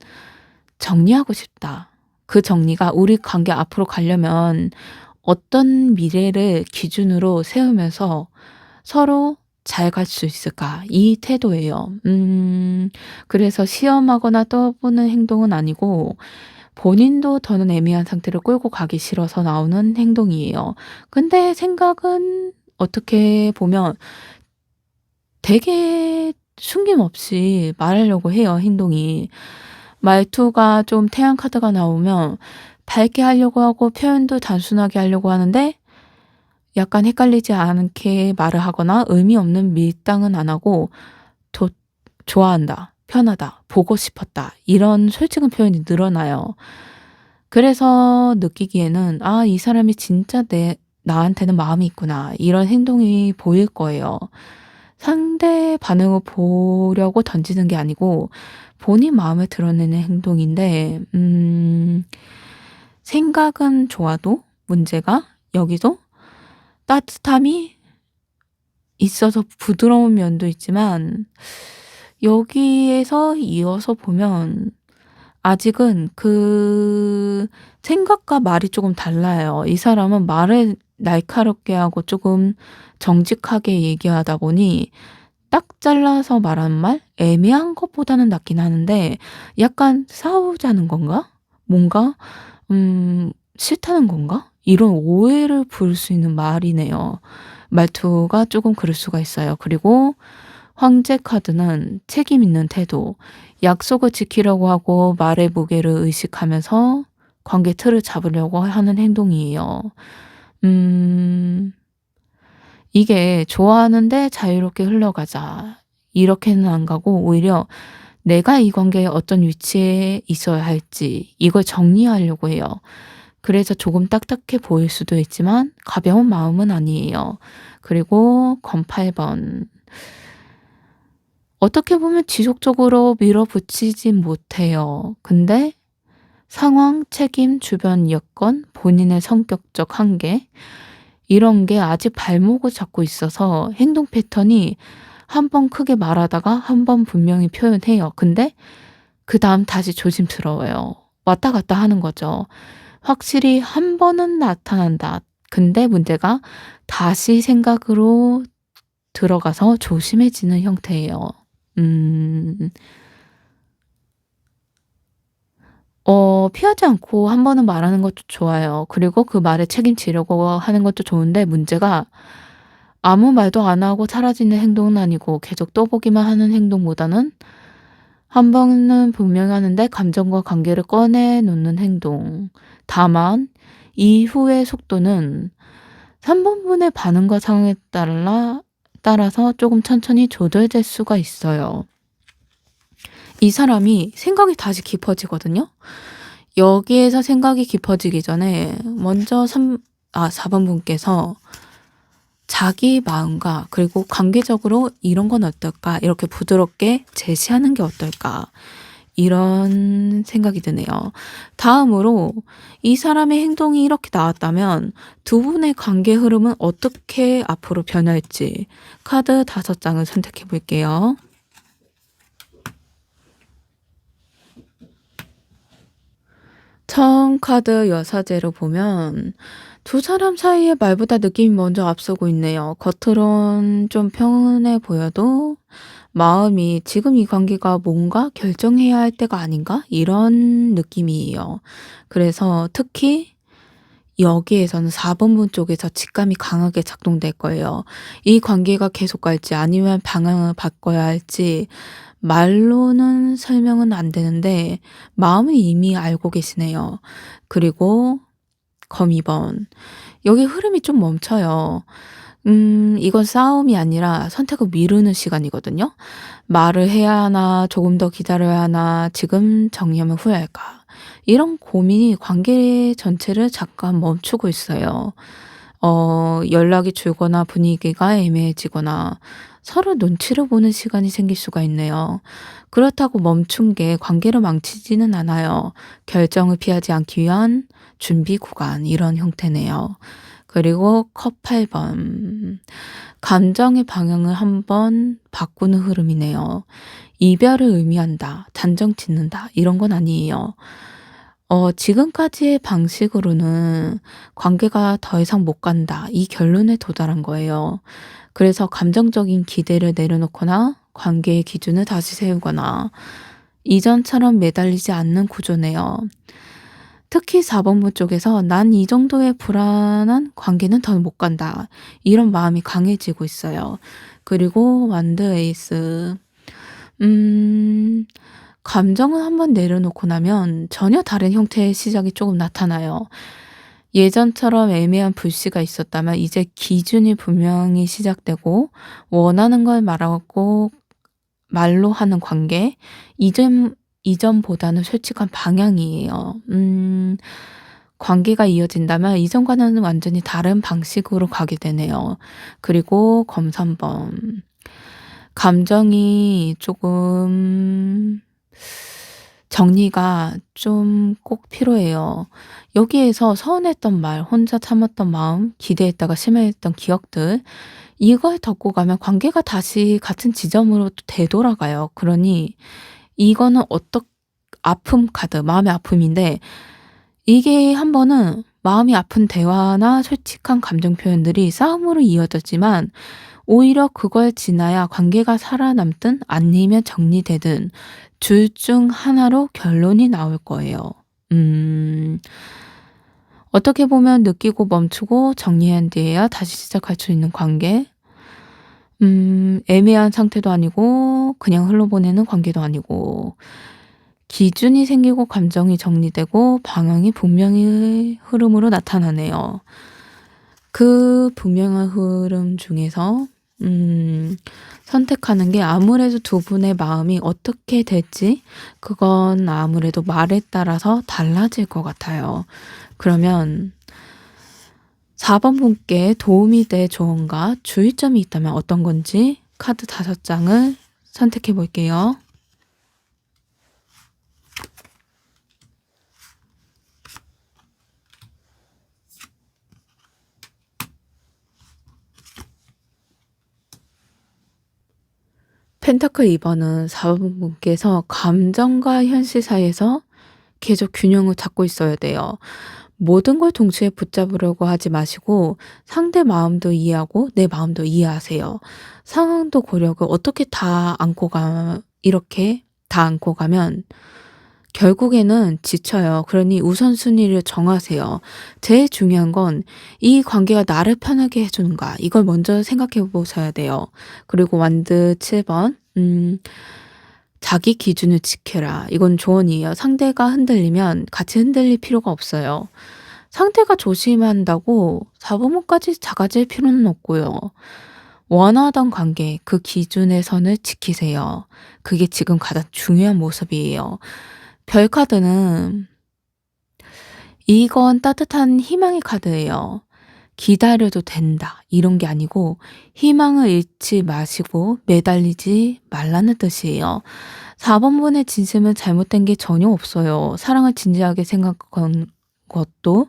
정리하고 싶다. 그 정리가 우리 관계 앞으로 가려면 어떤 미래를 기준으로 세우면서 서로 잘 갈 수 있을까? 이 태도예요. 그래서 시험하거나 떠보는 행동은 아니고 본인도 더는 애매한 상태를 끌고 가기 싫어서 나오는 행동이에요. 근데 생각은 어떻게 보면 되게 숨김없이 말하려고 해요, 행동이. 말투가 좀 태양 카드가 나오면 밝게 하려고 하고 표현도 단순하게 하려고 하는데 약간 헷갈리지 않게 말을 하거나 의미 없는 밀당은 안 하고 도, 좋아한다, 편하다, 보고 싶었다 이런 솔직한 표현이 늘어나요. 그래서 느끼기에는 아, 이 사람이 진짜 나한테는 마음이 있구나 이런 행동이 보일 거예요. 상대 반응을 보려고 던지는 게 아니고 본인 마음을 드러내는 행동인데 생각은 좋아도 문제가 여기서 따뜻함이 있어서 부드러운 면도 있지만 여기에서 이어서 보면 아직은 그 생각과 말이 조금 달라요. 이 사람은 말을 날카롭게 하고 조금 정직하게 얘기하다 보니 딱 잘라서 말하는 말? 애매한 것보다는 낫긴 하는데 약간 싸우자는 건가? 뭔가 싫다는 건가? 이런 오해를 부를 수 있는 말이네요. 말투가 조금 그럴 수가 있어요. 그리고 황제 카드는 책임 있는 태도, 약속을 지키려고 하고 말의 무게를 의식하면서 관계 틀을 잡으려고 하는 행동이에요. 음, 이게 좋아하는데 자유롭게 흘러가자. 이렇게는 안 가고 오히려 내가 이 관계에 어떤 위치에 있어야 할지 이걸 정리하려고 해요. 그래서 조금 딱딱해 보일 수도 있지만 가벼운 마음은 아니에요. 그리고 건 8번. 어떻게 보면 지속적으로 밀어붙이진 못해요. 근데 상황, 책임, 주변 여건, 본인의 성격적 한계 이런 게 아직 발목을 잡고 있어서 행동 패턴이 한 번 크게 말하다가 한 번 분명히 표현해요. 근데 그다음 다시 조심스러워요. 왔다 갔다 하는 거죠. 확실히 한 번은 나타난다. 근데 문제가 다시 생각으로 들어가서 조심해지는 형태예요. 음. 피하지 않고 한 번은 말하는 것도 좋아요. 그리고 그 말에 책임지려고 하는 것도 좋은데 문제가 아무 말도 안 하고 사라지는 행동은 아니고 계속 떠보기만 하는 행동보다는 한 번은 분명히 하는데 감정과 관계를 꺼내 놓는 행동. 다만 이후의 속도는 3번분의 반응과 상황에 따라서 조금 천천히 조절될 수가 있어요. 이 사람이 생각이 다시 깊어지거든요. 여기에서 생각이 깊어지기 전에 먼저 4번 분께서 자기 마음과 그리고 관계적으로 이런 건 어떨까 이렇게 부드럽게 제시하는 게 어떨까 이런 생각이 드네요. 다음으로 이 사람의 행동이 이렇게 나왔다면 두 분의 관계 흐름은 어떻게 앞으로 변할지 카드 5장을 선택해 볼게요. 처음 카드 여사제로 보면 두 사람 사이의 말보다 느낌이 먼저 앞서고 있네요. 겉으론 좀 평온해 보여도 마음이 지금 이 관계가 뭔가 결정해야 할 때가 아닌가? 이런 느낌이에요. 그래서 특히 여기에서는 4번분 쪽에서 직감이 강하게 작동될 거예요. 이 관계가 계속 갈지 아니면 방향을 바꿔야 할지 말로는 설명은 안 되는데 마음은 이미 알고 계시네요. 그리고 검 2번. 여기 흐름이 좀 멈춰요. 이건 싸움이 아니라 선택을 미루는 시간이거든요. 말을 해야 하나, 조금 더 기다려야 하나, 지금 정리하면 후회할까. 이런 고민이 관계 전체를 잠깐 멈추고 있어요. 연락이 줄거나 분위기가 애매해지거나 서로 눈치를 보는 시간이 생길 수가 있네요. 그렇다고 멈춘 게 관계를 망치지는 않아요. 결정을 피하지 않기 위한 준비 구간, 이런 형태네요. 그리고 컵 8번. 감정의 방향을 한번 바꾸는 흐름이네요. 이별을 의미한다, 단정 짓는다, 이런 건 아니에요. 지금까지의 방식으로는 관계가 더 이상 못 간다, 이 결론에 도달한 거예요. 그래서 감정적인 기대를 내려놓거나 관계의 기준을 다시 세우거나 이전처럼 매달리지 않는 구조네요. 특히 4번부 쪽에서 '난 이 정도의 불안한 관계는 더 못 간다.' 이런 마음이 강해지고 있어요. 그리고 완드 에이스. 음 감정을 한번 내려놓고 나면 전혀 다른 형태의 시작이 조금 나타나요. 예전처럼 애매한 불씨가 있었다면 이제 기준이 분명히 시작되고 원하는 걸 말하고 말로 하는 관계, 이전보다는 솔직한 방향이에요. 관계가 이어진다면 이전과는 완전히 다른 방식으로 가게 되네요. 그리고 검 3번. 감정이 조금 정리가 좀 꼭 필요해요. 여기에서 서운했던 말, 혼자 참았던 마음, 기대했다가 실망했던 기억들, 이걸 덮고 가면 관계가 다시 같은 지점으로 또 되돌아가요. 그러니 이거는 아픔 카드, 마음의 아픔인데, 이게 한 번은 마음이 아픈 대화나 솔직한 감정 표현들이 싸움으로 이어졌지만 오히려 그걸 지나야 관계가 살아남든 아니면 정리되든 둘 중 하나로 결론이 나올 거예요. 음. 어떻게 보면 느끼고 멈추고 정리한 뒤에야 다시 시작할 수 있는 관계. 애매한 상태도 아니고 그냥 흘러보내는 관계도 아니고, 기준이 생기고 감정이 정리되고 방향이 분명히 흐름으로 나타나네요. 그 분명한 흐름 중에서 선택하는 게 아무래도 두 분의 마음이 어떻게 될지, 그건 아무래도 말에 따라서 달라질 것 같아요. 그러면 4번 분께 도움이 될 조언과 주의점이 있다면 어떤 건지 카드 5장을 선택해 볼게요. 펜타클 2번은 4번 분께서 감정과 현실 사이에서 계속 균형을 잡고 있어야 돼요. 모든 걸 동시에 붙잡으려고 하지 마시고 상대 마음도 이해하고 내 마음도 이해하세요. 상황도 고려하고 어떻게 이렇게 다 안고 가면 결국에는 지쳐요. 그러니 우선순위를 정하세요. 제일 중요한 건 이 관계가 나를 편하게 해주는가, 이걸 먼저 생각해 보셔야 돼요. 그리고 완드 7번. 자기 기준을 지켜라. 이건 조언이에요. 상대가 흔들리면 같이 흔들릴 필요가 없어요. 상대가 조심한다고 사부모까지 작아질 필요는 없고요. 원하던 관계, 그 기준의 선을 지키세요. 그게 지금 가장 중요한 모습이에요. 별 카드는 이건 따뜻한 희망의 카드예요. 기다려도 된다, 이런 게 아니고 희망을 잃지 마시고 매달리지 말라는 뜻이에요. 4번 분의 진심은 잘못된 게 전혀 없어요. 사랑을 진지하게 생각한 것도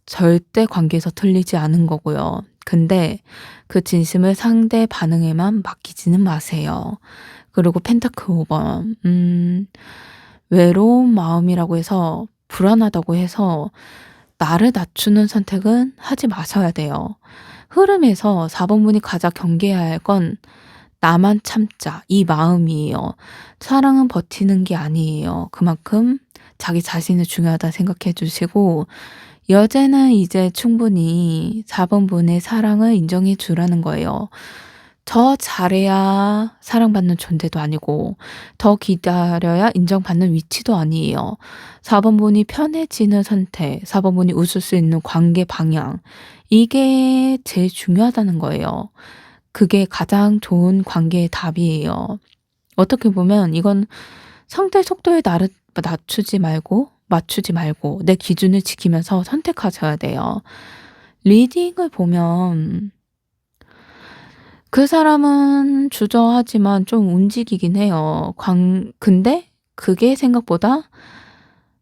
절대 관계에서 틀리지 않은 거고요. 근데 그 진심을 상대 반응에만 맡기지는 마세요. 그리고 펜타클 5번. 외로운 마음이라고 해서, 불안하다고 해서 나를 낮추는 선택은 하지 마셔야 돼요. 흐름에서 4번 분이 가장 경계해야 할 건 나만 참자, 이 마음이에요. 사랑은 버티는 게 아니에요. 그만큼 자기 자신이 중요하다 생각해 주시고, 여자는 이제 충분히 4번 분의 사랑을 인정해 주라는 거예요. 더 잘해야 사랑받는 존재도 아니고 더 기다려야 인정받는 위치도 아니에요. 4번 분이 편해지는 선택, 4번 분이 웃을 수 있는 관계 방향, 이게 제일 중요하다는 거예요. 그게 가장 좋은 관계의 답이에요. 어떻게 보면 이건 상대 속도에 나를 낮추지 말고 맞추지 말고 내 기준을 지키면서 선택하셔야 돼요. 리딩을 보면 그 사람은 주저하지만 좀 움직이긴 해요. 근데 그게 생각보다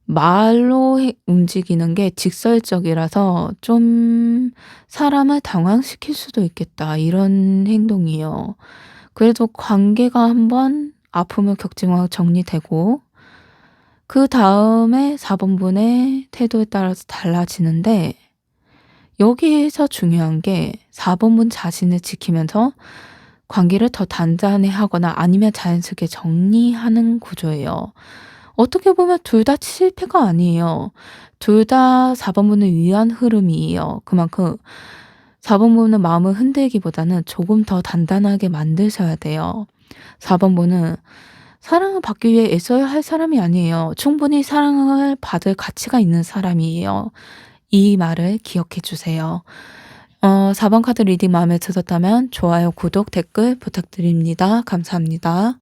말로 움직이는 게 직설적이라서 좀 '사람을 당황시킬 수도 있겠다.' 이런 행동이에요. 그래도 관계가 한번 아픔을 겪지만 정리되고 그다음에 4 번분의 태도에 따라서 달라지는데, 여기에서 중요한 게 4 번분 자신을 지키면서 관계를 더 단단히하거나 아니면 자연스럽게 정리하는 구조예요. 어떻게 보면 둘 다 실패가 아니에요. 둘 다 4 번분을 위한 흐름이에요. 그만큼 4 번분은 마음을 흔들기보다는 조금 더 단단하게 만드셔야 돼요. 4 번분은 사랑을 받기 위해 애써야 할 사람이 아니에요. 충분히 사랑을 받을 가치가 있는 사람이에요. 이 말을 기억해 주세요. 4번 카드 리딩 마음에 드셨다면 좋아요, 구독, 댓글 부탁드립니다. 감사합니다.